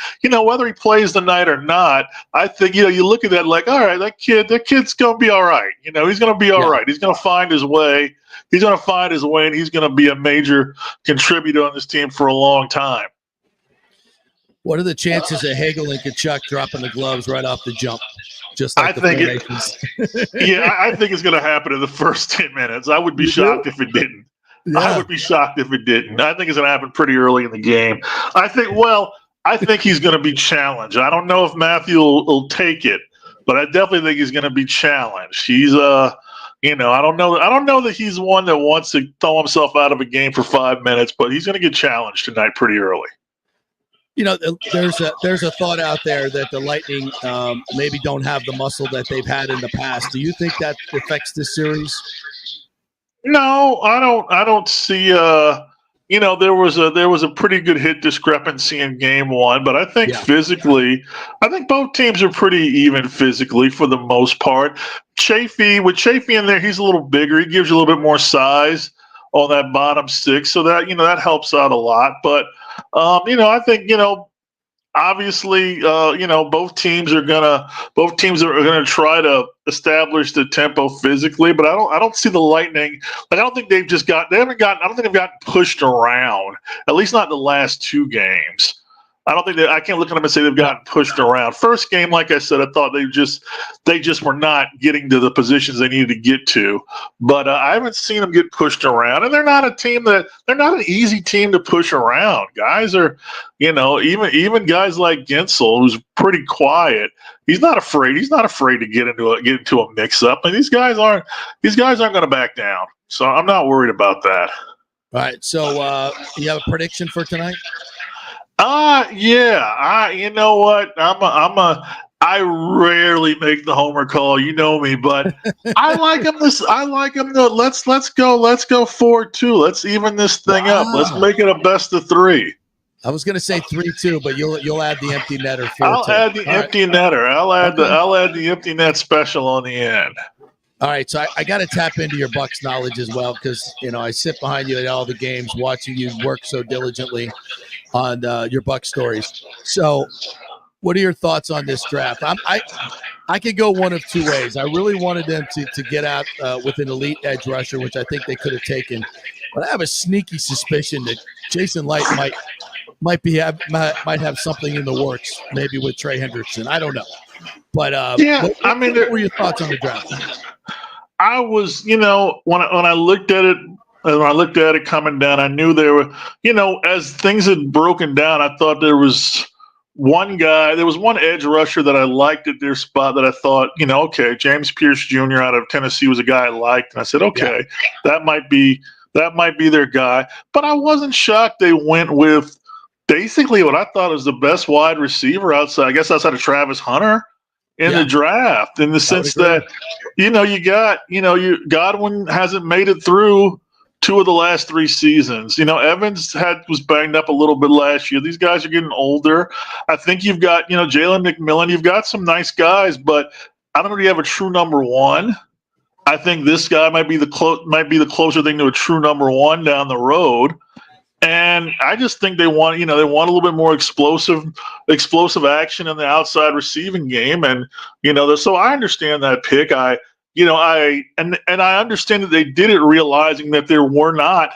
S8: whether he plays tonight or not, I think you look at that like, all right, that kid's gonna be all right. He's gonna be all right. He's gonna find his way. He's gonna find his way, and he's gonna be a major contributor on this team for a long time.
S1: What are the chances of Hagel and Tkachuk dropping the gloves right off the jump? Just like I think
S8: it's going to happen in the first 10 minutes. I would be shocked if it didn't. I would be shocked if it didn't. I think it's going to happen pretty early in the game. I think he's going to be challenged. I don't know if Matthew will take it, but I definitely think he's going to be challenged. He's I don't know that he's one that wants to throw himself out of a game for 5 minutes, but he's going to get challenged tonight pretty early.
S1: There's a thought out there that the Lightning maybe don't have the muscle that they've had in the past. Do you think that affects this series?
S8: No, I don't see. There was a pretty good hit discrepancy in game 1, but I think physically, I think both teams are pretty even physically for the most part. With Chafee in there, he's a little bigger. He gives you a little bit more size on that bottom 6, so that that helps out a lot. But I think obviously both teams are gonna try to establish the tempo physically, but I don't see the Lightning. I don't think they've gotten pushed around, at least not in the last 2 games. I can't look at them and say they've gotten pushed around. First game, like I said, I thought they just were not getting to the positions they needed to get to. But I haven't seen them get pushed around, and they're not an easy team to push around. Guys are, even guys like Gensel, who's pretty quiet. He's not afraid to get into a mix up, and these guys aren't going to back down. So I'm not worried about that.
S1: All right. So you have a prediction for tonight?
S8: Yeah. You know what? I rarely make the homer call, you know me, but I like him. I like him. Let's go 4-2. Let's even this thing up. Let's make it a best of 3.
S1: I was going to say 3-2, but you'll add the empty netter 4-2.
S8: I'll add the empty netter. I'll add the empty net special on the end.
S1: All right, so I got to tap into your Bucks knowledge as well because I sit behind you at all the games, watching you work so diligently on your Bucks stories. So, what are your thoughts on this draft? I could go one of two ways. I really wanted them to get out with an elite edge rusher, which I think they could have taken, but I have a sneaky suspicion that Jason Light might have something in the works, maybe with Trey Hendrickson. I don't know, but what were your thoughts on the draft?
S8: I was, when I looked at it, coming down, I knew there were, as things had broken down, I thought there was one edge rusher that I liked at their spot that I thought, okay, James Pierce Jr. out of Tennessee was a guy I liked, and I said, okay, that might be their guy. But I wasn't shocked they went with basically what I thought was the best wide receiver outside of Travis Hunter in the draft, in the sense that, Godwin hasn't made it through 2 of the last 3 seasons. Evans was banged up a little bit last year. These guys are getting older. I think you've got, Jalen McMillan. You've got some nice guys, but I don't know if you have a true number 1. I think this guy might be the closer thing to a true number 1 down the road. And I just think they want a little bit more explosive action in the outside receiving game. And, so I understand that pick. I understand that they did it realizing that there were not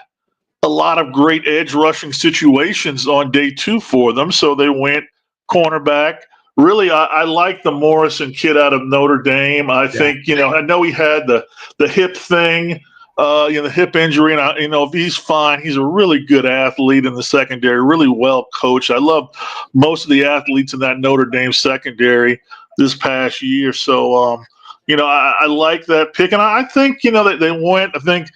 S8: a lot of great edge rushing situations on day 2 for them. So they went cornerback. Really, I like the Morrison kid out of Notre Dame. I think, I know he had the hip thing, the hip injury, and if he's fine, he's a really good athlete in the secondary, really well coached. I love most of the athletes in that Notre Dame secondary this past year. So, I like that pick, and I think that they went. I think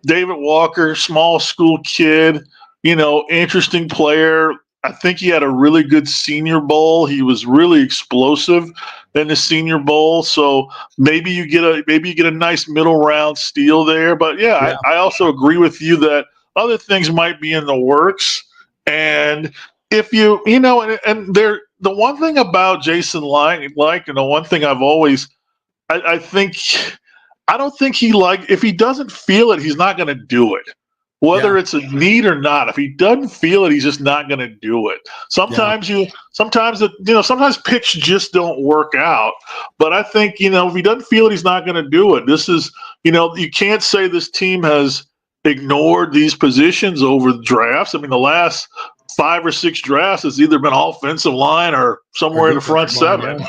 S8: David Walker, small school kid, interesting player. I think he had a really good Senior Bowl. He was really explosive in the Senior Bowl. So maybe you get a nice middle round steal there. But I also agree with you that other things might be in the works. And if the one thing about Jason Light, the one thing I've always, I don't think if he doesn't feel it, he's not going to do it. Whether it's a need or not, if he doesn't feel it, he's just not going to do it. Sometimes sometimes picks just don't work out. But I think, if he doesn't feel it, he's not going to do it. This is, you can't say this team has ignored these positions over the drafts. I mean, the last 5 or 6 drafts has either been offensive line or somewhere in the front 7.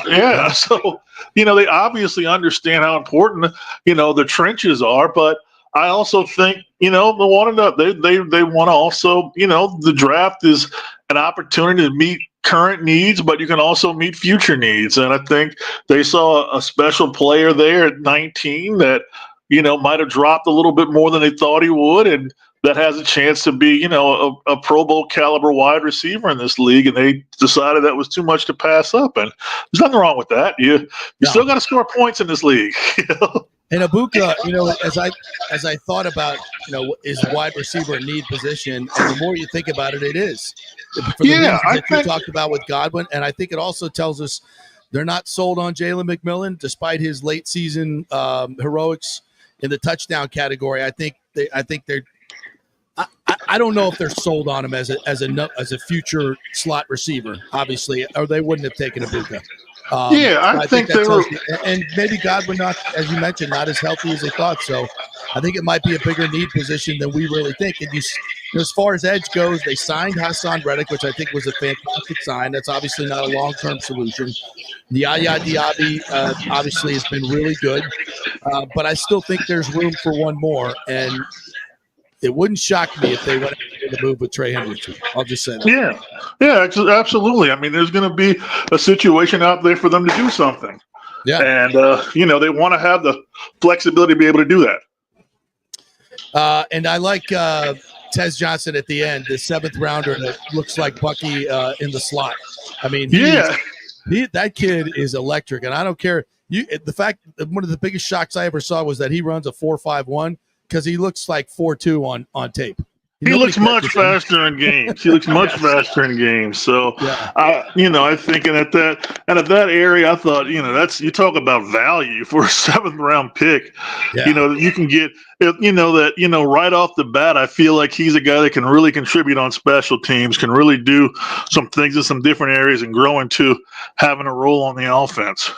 S8: So, they obviously understand how important, the trenches are, but I also think, they want to also, the draft is an opportunity to meet current needs, but you can also meet future needs. And I think they saw a special player there at 19 that, might have dropped a little bit more than they thought he would. And that has a chance to be, a Pro Bowl caliber wide receiver in this league. And they decided that was too much to pass up. And there's nothing wrong with that. You still got to score points in this league.
S1: And Ibuka, as I thought about, is wide receiver a need position, and the more you think about it, it is. For the reasons that you talked about with Godwin, and I think it also tells us they're not sold on Jalen McMillan, despite his late season heroics in the touchdown category. I think they're. I don't know if they're sold on him as a future slot receiver, obviously, or they wouldn't have taken Ibuka.
S8: I think they were,
S1: and maybe Godwin not, as you mentioned, not as healthy as they thought. So I think it might be a bigger need position than we really think. And as far as edge goes, they signed Hassan Reddick, which I think was a fantastic sign. That's obviously not a long-term solution. Yaya Diaby obviously has been really good, but I still think there's room for one more. And it wouldn't shock me if they went to the move with Trey Hendrickson. I'll just say that.
S8: Yeah, absolutely. I mean, there's going to be a situation out there for them to do something.
S1: Yeah.
S8: And, they want to have the flexibility to be able to do
S1: that. And I like Tez Johnson at the end, the 7th rounder that looks like Bucky in the slot. I mean, That kid is electric, and I don't care. The fact that one of the biggest shocks I ever saw was that he runs a 4.51 because he looks like 4.2 on tape.
S8: He looks much faster in games. He looks much faster in games. So,
S1: yeah.
S8: I think, at that area, I thought, you talk about value for a 7th round pick.
S1: Yeah.
S8: You can get, right off the bat, I feel like he's a guy that can really contribute on special teams, can really do some things in some different areas and grow into having a role on the offense.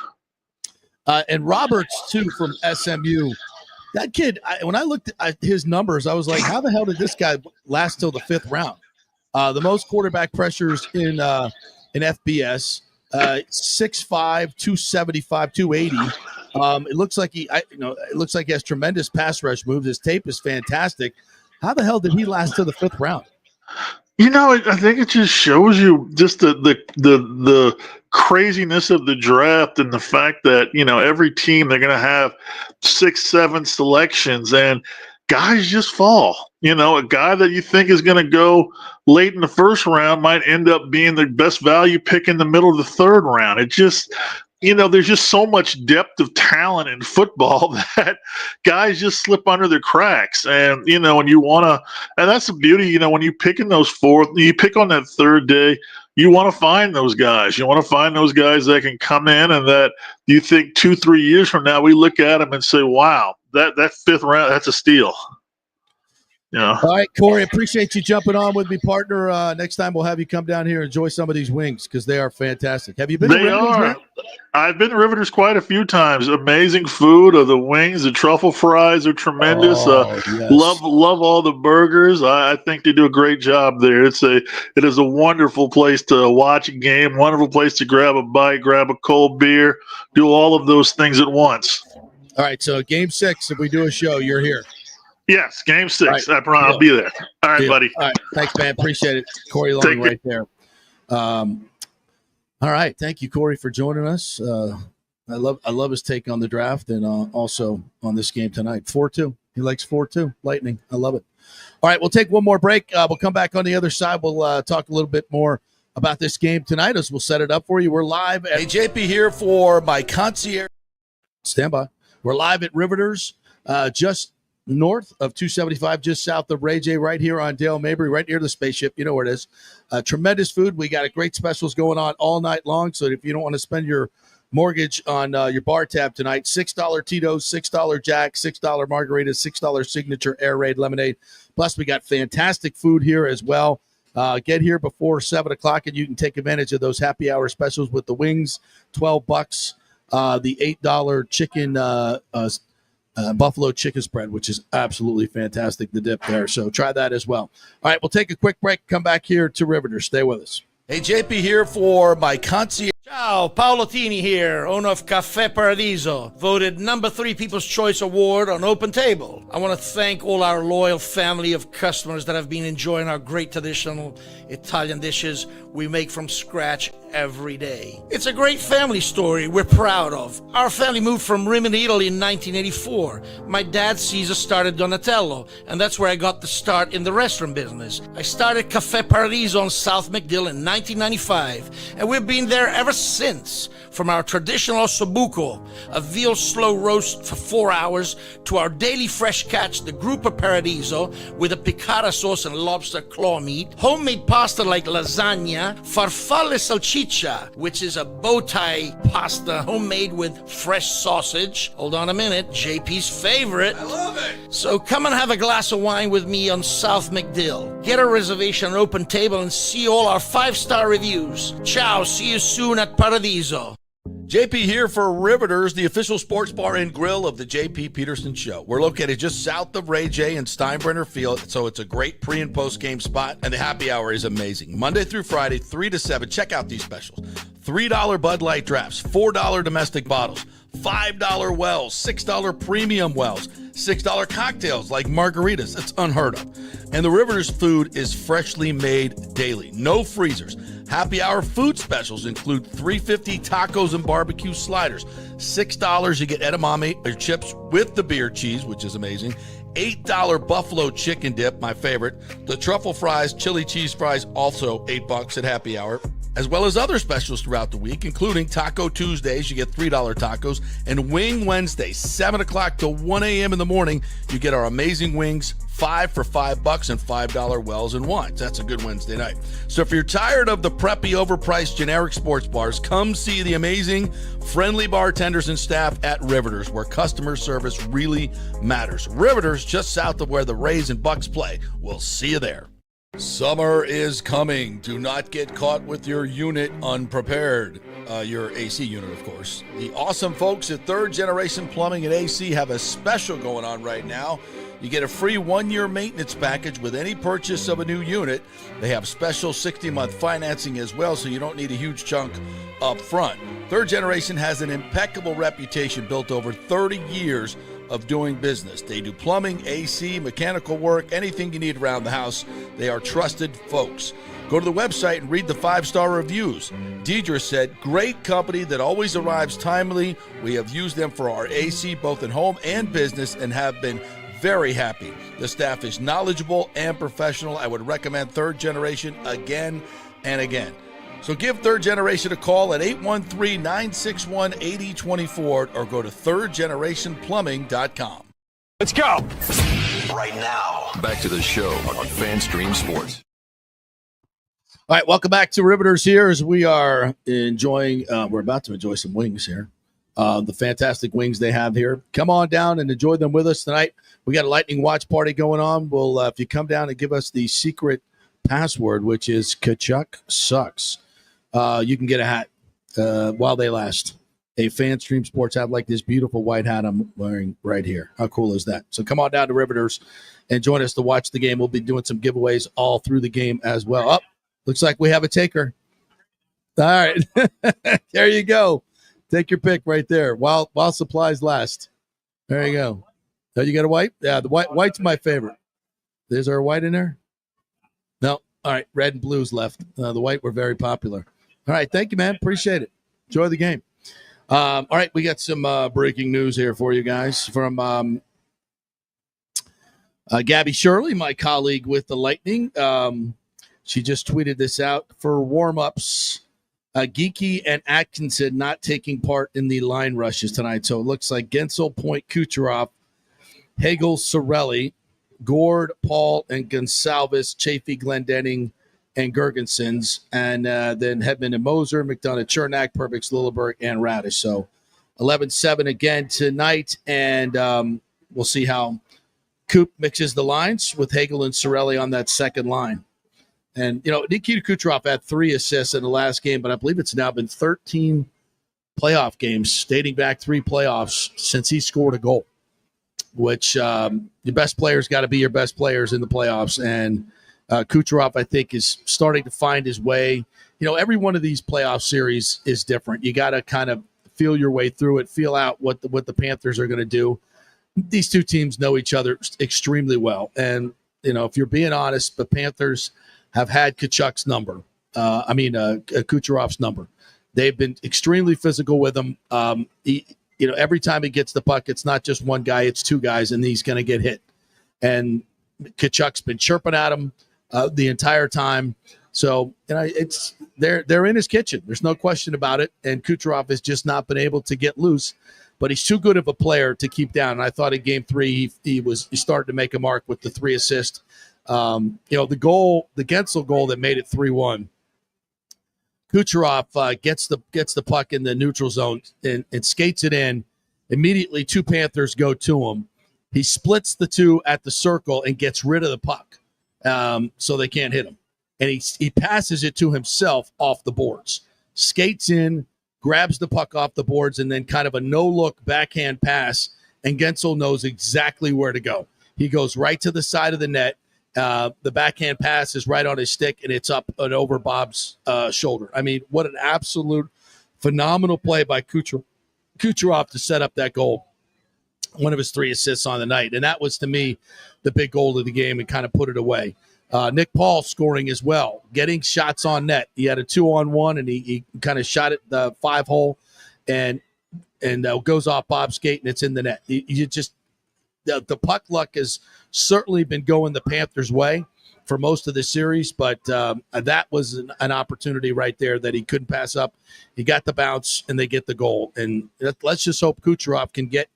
S1: And Roberts, too, from SMU. That kid, when I looked at his numbers, I was like, how the hell did this guy last till the 5th round? The most quarterback pressures in FBS, 6'5", 275, 280. It looks like he has tremendous pass rush moves. His tape is fantastic. How the hell did he last till the 5th round?
S8: I think it just shows you just the craziness of the draft and the fact that, every team, they're going to have 6, 7 selections and guys just fall. A guy that you think is going to go late in the 1st round might end up being the best value pick in the middle of the 3rd round. It just, there's just so much depth of talent in football that guys just slip under the cracks. And, and you want to, and that's the beauty, when you pick in those 4th, you pick on that 3rd day, you want to find those guys. You want to find those guys that can come in and that you think 2-3 years from now, we look at them and say, wow, that 5th round, that's a steal. Yeah.
S1: All right, Corey, appreciate you jumping on with me, partner. Next time we'll have you come down here and enjoy some of these wings because they are fantastic. Have you been to Riveters, man?
S8: I've been to Riveters quite a few times. Amazing food. The wings, the truffle fries are tremendous.
S1: Yes.
S8: Love all the burgers. I think they do a great job there. It is a wonderful place to watch a game, wonderful place to grab a bite, grab a cold beer, do all of those things at once.
S1: All right, so Game 6, if we do a show, you're here.
S8: Yes, Game 6.
S1: Right.
S8: I'll be there. All right, buddy.
S1: All right, thanks, man. Appreciate it. Corey Long right there. All right, thank you, Corey, for joining us. I love his take on the draft and also on this game tonight. 4-2. He likes 4-2. Lightning. I love it. All right, we'll take one more break. We'll come back on the other side. We'll talk a little bit more about this game tonight as we'll set it up for you. We're live. Hey, JP here for my concierge. Stand by. We're live at Riveters, just north of 275, just south of Ray J, right here on Dale Mabry, right near the spaceship. You know where it is. Tremendous food. We got a great specials going on all night long. So if you don't want to spend your mortgage on your bar tab tonight, $6 Tito's, $6 Jack, $6 margaritas, $6 signature air raid lemonade. Plus, we got fantastic food here as well. Get here before 7 o'clock, and you can take advantage of those happy hour specials with the wings, $12, the $8 chicken buffalo chicken spread, which is absolutely fantastic, the dip there. So try that as well. All right, we'll take a quick break. Come back here to Riveters. Stay with us. Hey, JP here for my concierge.
S7: Ciao, Paolo Tini here, owner of Caffè Paradiso, voted number 3 People's Choice Award on Open Table. I want to thank all our loyal family of customers that have been enjoying our great traditional Italian dishes we make from scratch every day. It's a great family story we're proud of. Our family moved from Rimini, Italy in 1984. My dad, Caesar, started Donatello, and that's where I got the start in the restaurant business. I started Caffè Paradiso on South McDill in 1995, and we've been there ever since. From our traditional ossobuco, a veal slow roast for 4 hours, to our daily fresh catch, the Gruppo Paradiso, with a piccata sauce and lobster claw meat, homemade pasta like lasagna, farfalle salchicha, which is a bow tie pasta homemade with fresh sausage. Hold on a minute, JP's favorite. I love it. So come and have a glass of wine with me on South McDill. Get a reservation on Open Table and see all our 5-star reviews. Ciao, see you soon at Paradiso.
S1: JP here for Riveters, the official sports bar and grill of the JP Peterson Show. We're located just south of Ray J and Steinbrenner Field, so it's a great pre- and post-game spot, and the happy hour is amazing. Monday through Friday, 3 to 7. Check out these specials. $3 Bud Light drafts, $4 domestic bottles, $5 wells, $6 premium wells, $6 cocktails like margaritas. It's unheard of. And the Riveters food is freshly made daily. No freezers. Happy hour food specials include $3.50 tacos and barbecue sliders. $6 you get edamame or chips with the beer cheese, which is amazing. $8 buffalo chicken dip, my favorite. The truffle fries, chili cheese fries, also $8 at happy hour. as well as other specials throughout the week, including Taco Tuesdays, you get $3 tacos, and Wing Wednesdays, 7 o'clock to 1 a.m. in the morning, you get our amazing wings, 5 for $5 and $5 wells and wines. That's a good Wednesday night. So if you're tired of the preppy, overpriced generic sports bars, come see the amazing, friendly bartenders and staff at Riveters, where customer service really matters. Riveters, just south of where the Rays and Bucks play. We'll see you there. Summer is coming. Do not get caught with your unit unprepared. Your AC unit, of course. The awesome folks at Third Generation Plumbing and AC have a special going on right now. You get a free 1-year maintenance package with any purchase of a new unit. They have special 60-month financing as well, so you don't need a huge chunk up front. Third Generation has an impeccable reputation built over 30 years of doing business. They do plumbing, AC, mechanical work, anything you need around the house. They are trusted folks. Go to the website and read the 5-star reviews. Deidre said, great company that always arrives timely. We have used them for our AC both in home and business and have been very happy. The staff is knowledgeable and professional. I would recommend Third Generation again and again. So give Third Generation a call at 813-961-8024 or go to thirdgenerationplumbing.com.
S6: Let's go.
S4: Right now, back to the show on FanStream Sports.
S1: All right, welcome back to Riveters here as we are enjoying, we're about to enjoy some wings here. The fantastic wings they have here. Come on down and enjoy them with us tonight. We got a lightning watch party going on. Well, if you come down and give us the secret password, which is Kachuk Sucks, you can get a hat while they last. A FanStream Sports hat like this beautiful white hat I'm wearing right here. How cool is that? So come on down to Riveters and join us to watch the game. We'll be doing some giveaways all through the game as well. Oh, looks like we have a taker. All right. There you go. Take your pick right there while supplies last. There you go. Oh, you got a white? Yeah, the white's my favorite. Is there a white in there? No. All right. Red and blue's left. The white were very popular. All right. Thank you, man. Appreciate it. Enjoy the game. All right. We got some breaking news here for you guys from Gabby Shirley, my colleague with the Lightning. She just tweeted this out for warm-ups. Geeky and Atkinson not taking part in the line rushes tonight. So it looks like Gensel, Point, Kucherov, Hagel, Sorelli, Gord, Paul, and Gonsalves, Chafee, Glendening, and Gergensons, and then Hedman and Moser, McDonough, Chernak, Perbix, Lilleberg, and Radish. So 11-7 again tonight, and we'll see how Coop mixes the lines with Hagel and Sorelli on that second line. And, Nikita Kucherov had 3 assists in the last game, but I believe it's now been 13 playoff games dating back 3 playoffs since he scored a goal, which your best players got to be your best players in the playoffs. And Kucherov, I think, is starting to find his way. Every one of these playoff series is different. You got to kind of feel your way through it, feel out what the Panthers are going to do. These two teams know each other extremely well. And, if you're being honest, the Panthers have had Kachuk's number. Kucherov's number. They've been extremely physical with him. Every time he gets the puck, it's not just one guy, it's 2 guys, and he's going to get hit. And Kachuk's been chirping at him the entire time. So, it's they're in his kitchen. There's no question about it. And Kucherov has just not been able to get loose. But he's too good of a player to keep down. And I thought in Game 3 he started to make a mark with the 3 assists. The Gensel goal that made it 3-1. Kucherov gets the puck in the neutral zone and skates it in. Immediately, 2 Panthers go to him. He splits the 2 at the circle and gets rid of the puck, so they can't hit him. And he passes it to himself off the boards. Skates in, grabs the puck off the boards, and then kind of a no-look backhand pass. And Gensel knows exactly where to go. He goes right to the side of the net. The backhand pass is right on his stick, and it's up and over Bob's shoulder. I mean, what an absolute phenomenal play by Kucherov to set up that goal. One of his 3 assists on the night. And that was, to me, the big goal of the game and kind of put it away. Nick Paul scoring as well, getting shots on net. He had a 2-on-1, and he kind of shot at the 5-hole and goes off Bob's skate, and it's in the net. The puck luck has certainly been going the Panthers' way. for most of the series, but that was an opportunity right there that he couldn't pass up. He got the bounce, and they get the goal. And let's just hope Kucherov can get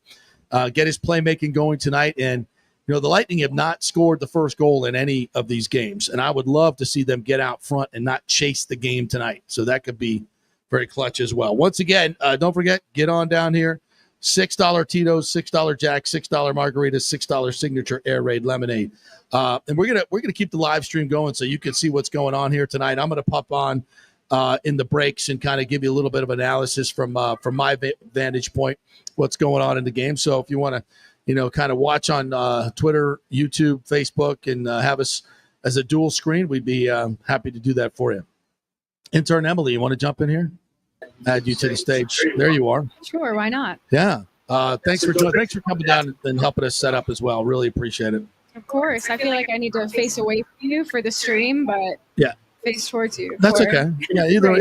S1: his playmaking going tonight. And the Lightning have not scored the first goal in any of these games, and I would love to see them get out front and not chase the game tonight. So that could be very clutch as well. Once again, don't forget, get on down here. $6 Tito's, $6 Jack, $6 margaritas, $6 signature air raid lemonade. And we're gonna keep the live stream going so you can see what's going on here tonight. I'm gonna pop on in the breaks and kind of give you a little bit of analysis from my vantage point, what's going on in the game. So if you want to, kind of watch on Twitter, YouTube, Facebook, and have us as a dual screen, we'd be happy to do that for you. Intern Emily, you want to jump in here? Add you to the stage. There you are.
S2: Sure, why not?
S1: Yeah. Thanks for coming down and helping us set up as well. Really appreciate it.
S2: Of course. I feel like I need to face away from you for the stream, but face towards you.
S1: That's okay. Yeah, either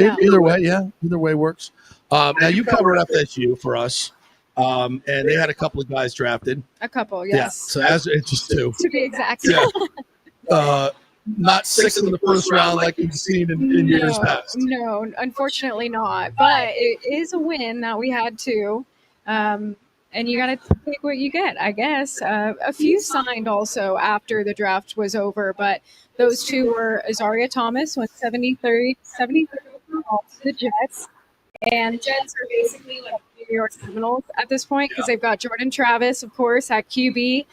S1: way, either way works. Now you covered FSU for us, and they had a couple of guys drafted.
S2: A couple, yes.
S1: Yeah, so it's just two.
S2: To be exact.
S1: Yeah. Not 6 in the first round like you've seen in years past.
S2: No, unfortunately not. But it is a win that we had two. And you got to take what you get, I guess. A few signed also after the draft was over, but those two were Azaria Thomas, went 73 overall to the Jets. And the Jets are basically like New York Seminoles at this point because they've got Jordan Travis, of course, at QB.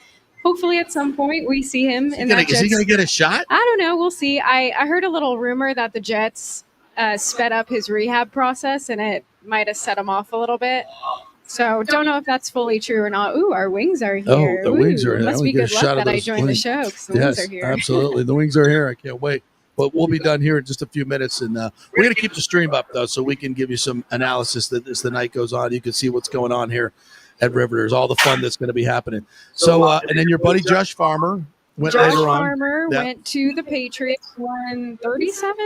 S2: Hopefully at some point we see him in that Jets.
S1: Is he going to get a shot?
S2: I don't know. We'll see. I heard a little rumor that the Jets sped up his rehab process, and it might have set him off a little bit. So don't know if that's fully true or not. Ooh, our wings are here.
S1: Oh, the wings are here.
S2: Must be good luck that I joined the show because the wings are here.
S1: Absolutely. The wings are here. I can't wait. But we'll be done here in just a few minutes. And we're going to keep the stream up, though, so we can give you some analysis as the night goes on. You can see what's going on here at Riveters, all the fun that's going to be happening. So, and then your buddy Josh Farmer went later on.
S2: Josh Farmer went to the Patriots, 137?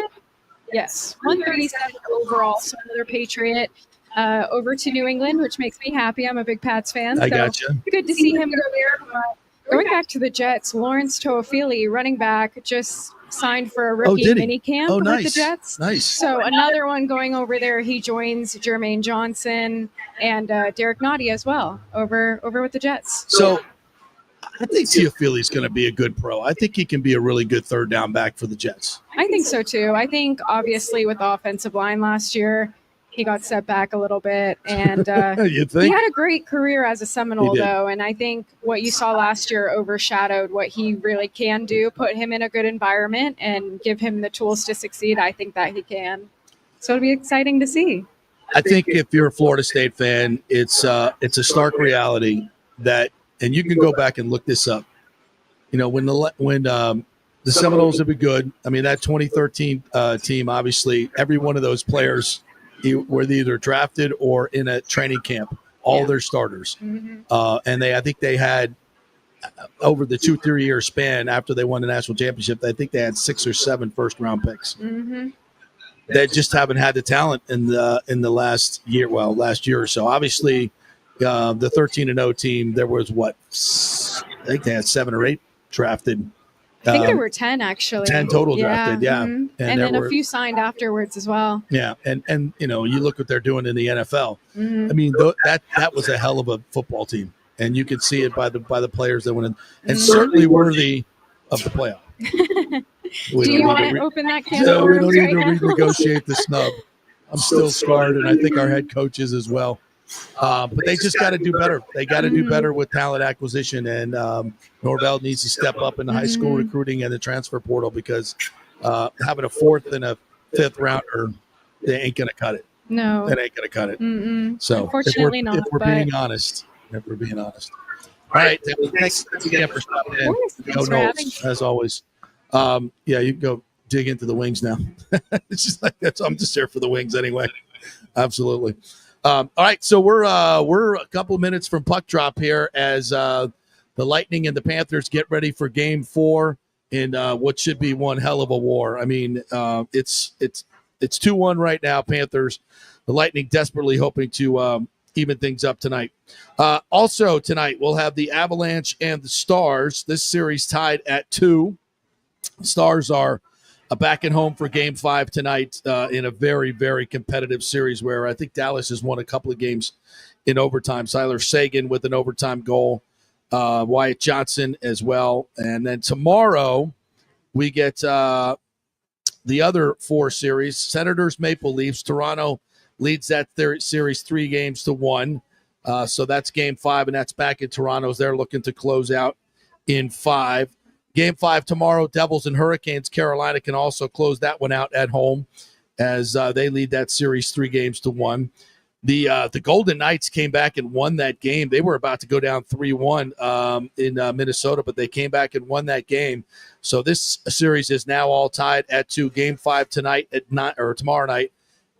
S2: Yes, 137 overall. So another Patriot over to New England, which makes me happy. I'm a big Pats fan.
S1: I gotcha.
S2: Good to see him go there. But going back to the Jets, Lawrence Toafili, running back, just signed for a rookie mini camp with the Jets.
S1: Nice.
S2: So another one going over there. He joins Jermaine Johnson and Derek Nottie as well over with the Jets.
S1: So I think Teofili's going to be a good pro. I think he can be a really good third down back for the Jets.
S2: I think so too. I think obviously with the offensive line last year, he got set back a little bit, and he had a great career as a Seminole, though. And I think what you saw last year overshadowed what he really can do, put him in a good environment and give him the tools to succeed. I think that he can. So it'll be exciting to see.
S1: I think if you're a Florida State fan, it's a stark reality that, and you can go back and look this up. When the Seminoles have been good, I mean, that 2013 team, obviously, every one of those players were either drafted or in a training camp, all their starters.
S2: Mm-hmm.
S1: And I think they had, over the 2-3 year span after they won the national championship, I think they had 6 or 7 first-round picks.
S2: Mm-hmm.
S1: They just haven't had the talent in the last year or so. Obviously, the 13-0 team, there was I think they had 7 or 8 drafted.
S2: I think there were 10 actually.
S1: 10 total drafted,
S2: Mm-hmm. And then a few signed afterwards as well.
S1: Yeah, and you look what they're doing in the NFL.
S2: Mm-hmm.
S1: I mean, that was a hell of a football team, and you could see it by the players that went in, and certainly worthy of the playoff.
S2: Do you want to open that can?
S1: No, we don't need to renegotiate the snub. I'm still scarred, and I think our head coach is as well. But they just got to do better. They got to do better with talent acquisition, and Norvell needs to step up in the high school recruiting and the transfer portal because having a 4th and a 5th rounder, they ain't going to cut it.
S2: No,
S1: that ain't going to cut it.
S2: Mm-mm.
S1: So
S2: unfortunately
S1: if we're being honest, All right, thanks again for stopping in. Go Knowles, as always. You can go dig into the wings now. It's just like I'm just here for the wings anyway. Absolutely. All right, so we're a couple of minutes from puck drop here as the Lightning and the Panthers get ready for Game 4 in what should be one hell of a war. I mean, it's 2-1 right now, Panthers. The Lightning desperately hoping to even things up tonight. Also tonight, we'll have the Avalanche and the Stars. This series tied at 2. Stars are back at home for Game 5 tonight in a very, very competitive series where I think Dallas has won a couple of games in overtime. Siler Sagan with an overtime goal, Wyatt Johnson as well. And then tomorrow we get the other 4 series, Senators, Maple Leafs. Toronto leads that series 3-1. So that's Game 5, and that's back in Toronto as they're looking to close out in 5. Game 5 tomorrow, Devils and Hurricanes. Carolina can also close that one out at home as they lead that series 3-1. The Golden Knights came back and won that game. They were about to go down 3-1 in Minnesota, but they came back and won that game. So this series is now all tied at 2. Game 5 tonight at tomorrow night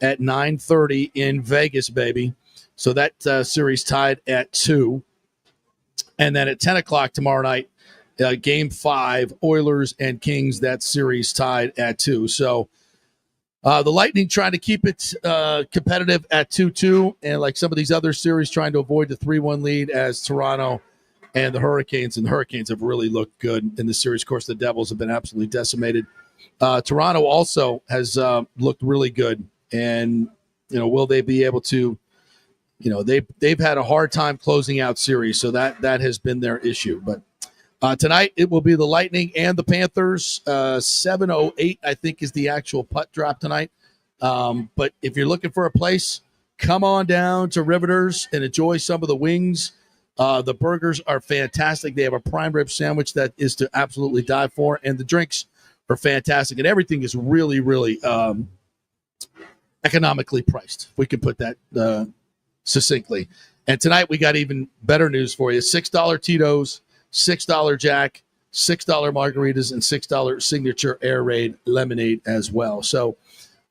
S1: at 9:30 in Vegas, baby. So that series tied at 2. And then at 10 o'clock tomorrow night, Game 5, Oilers and Kings, that series tied at 2. So the Lightning trying to keep it competitive at 2-2, and like some of these other series, trying to avoid the 3-1 lead as Toronto and the Hurricanes have really looked good in the series. Of course, the Devils have been absolutely decimated. Toronto also has looked really good, and will they be able to? They've had a hard time closing out series, so that has been their issue. But tonight it will be the Lightning and the Panthers. 7:08, I think, is the actual putt drop tonight. But if you're looking for a place, come on down to Riveters and enjoy some of the wings. The burgers are fantastic. They have a prime rib sandwich that is to absolutely die for, and the drinks are fantastic. And everything is really, really economically priced. We can put that succinctly. And tonight we got even better news for you. $6 Tito's, $6 Jack, $6 margaritas, and $6 signature Air Raid lemonade as well. So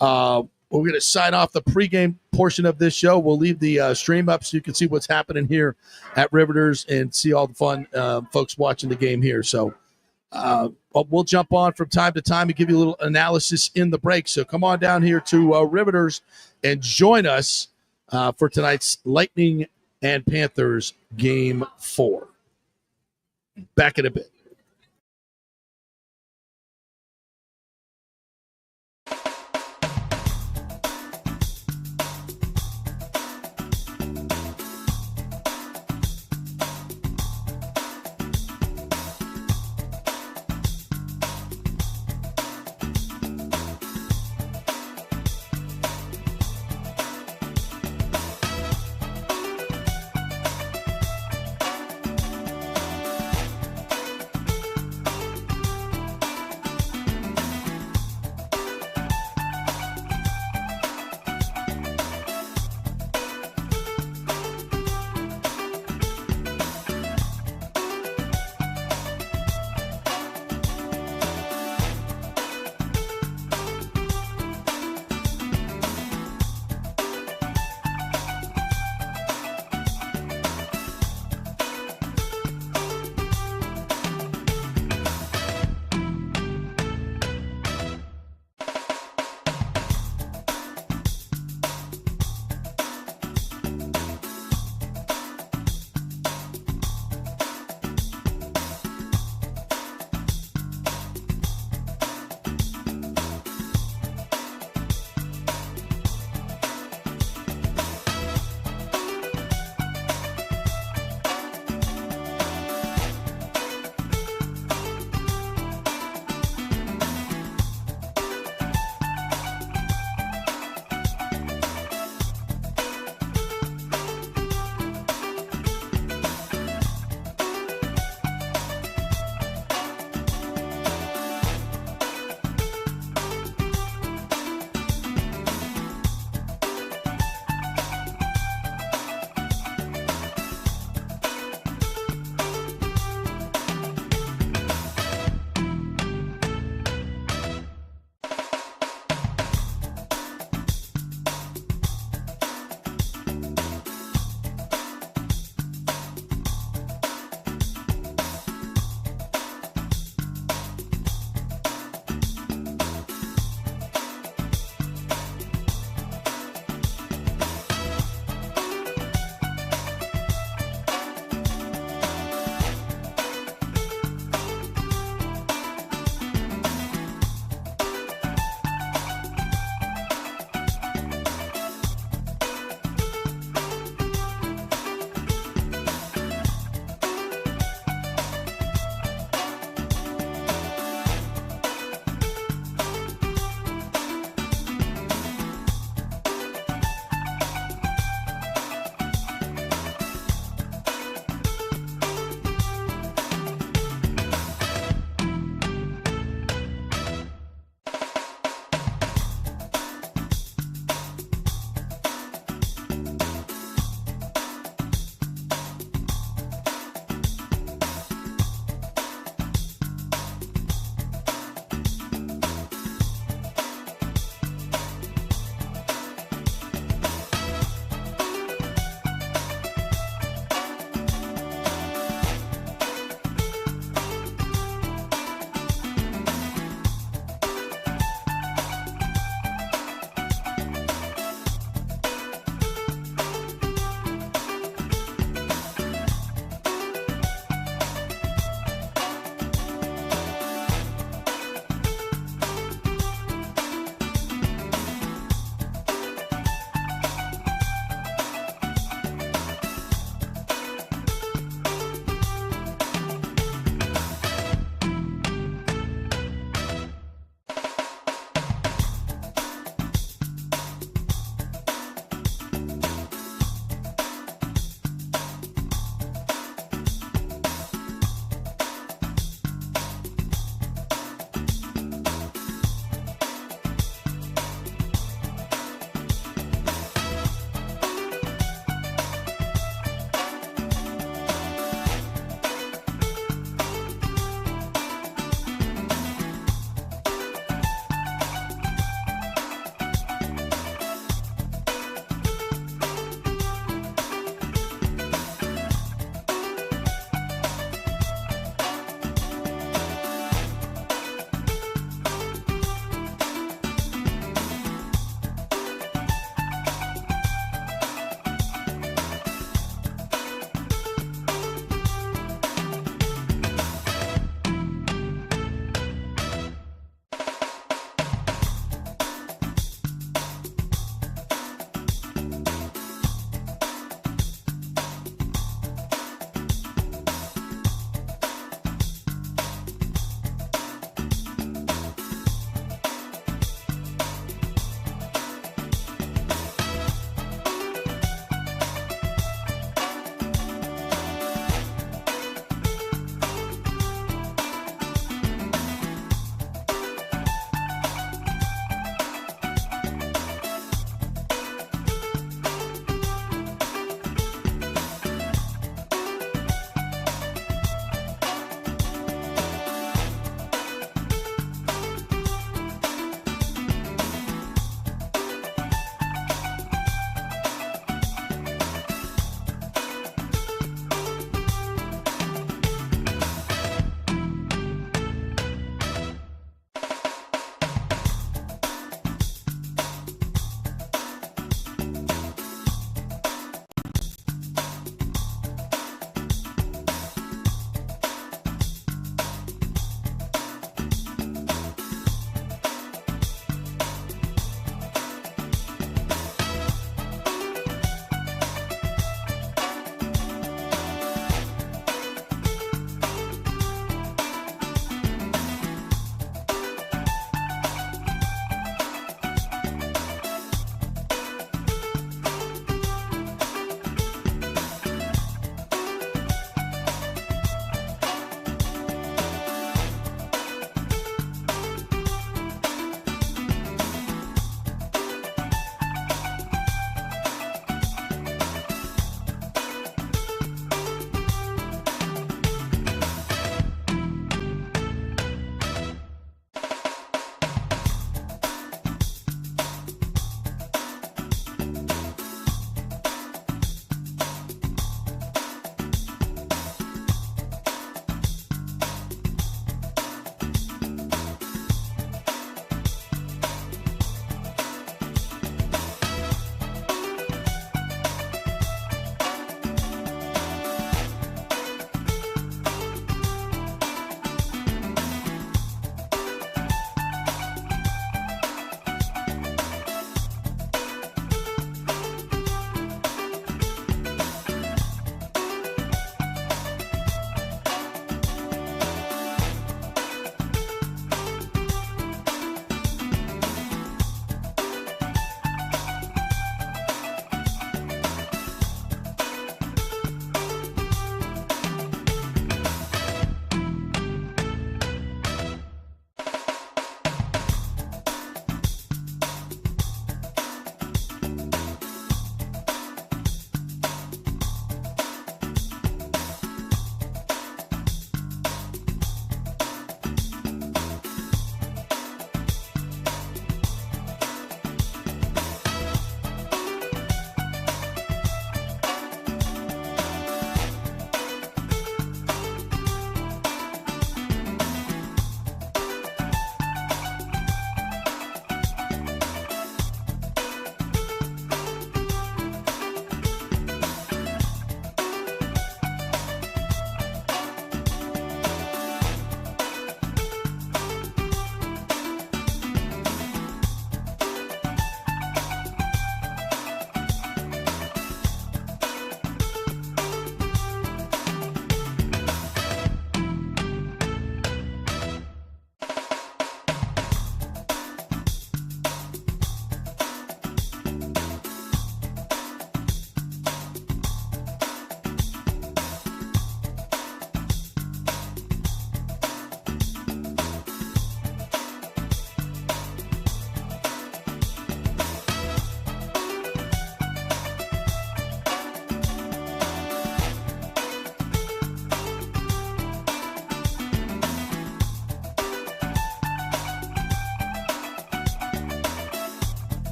S1: we're going to sign off the pregame portion of this show. We'll leave the stream up so you can see what's happening here at Riveters and see all the fun folks watching the game here. So we'll jump on from time to time and give you a little analysis in the break. So come on down here to Riveters and join us for tonight's Lightning and Panthers Game 4. Back in a bit.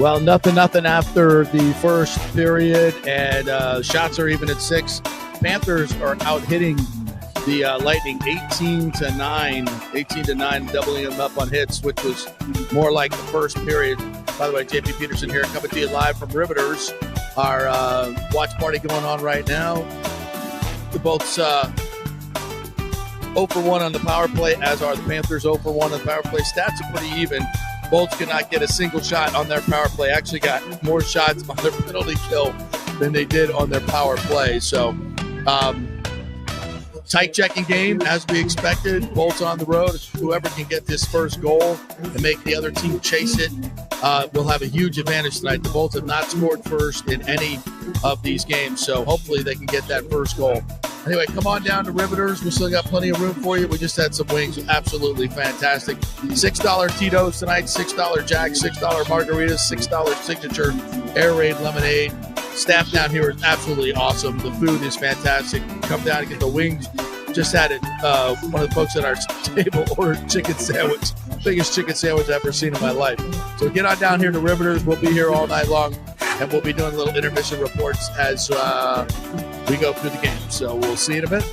S1: Well, nothing after the first period, and shots are even at 6. Panthers are out hitting the Lightning 18-9, doubling them up on hits, which was more like the first period. By the way, JP Peterson here, coming to you live from Riveters. Our watch party going on right now. The Bolts 0 for 1 on the power play, as are the Panthers 0 for 1 on the power play. Stats are pretty even. Bolts could not get a single shot on their power play. Actually got more shots on their penalty kill than they did on their power play. So, tight checking game, as we expected. Bolts on the road. Whoever can get this first goal and make the other team chase it will have a huge advantage tonight. The Bolts have not scored first in any of these games, so hopefully they can get that first goal. Anyway, come on down to Riveters. We still got plenty of room for you. We just had some wings. Absolutely fantastic. $6 Tito's tonight, $6 Jack, $6 margaritas, $6 signature air raid lemonade. Staff down here is absolutely awesome. The food is fantastic. Come down and get the wings. Just had it. One of the folks at our table ordered chicken sandwich. Biggest chicken sandwich I've ever seen in my life. So get on down here to Riveters. We'll be here all night long, and we'll be doing little intermission reports as we go through the game. So we'll see you in a bit.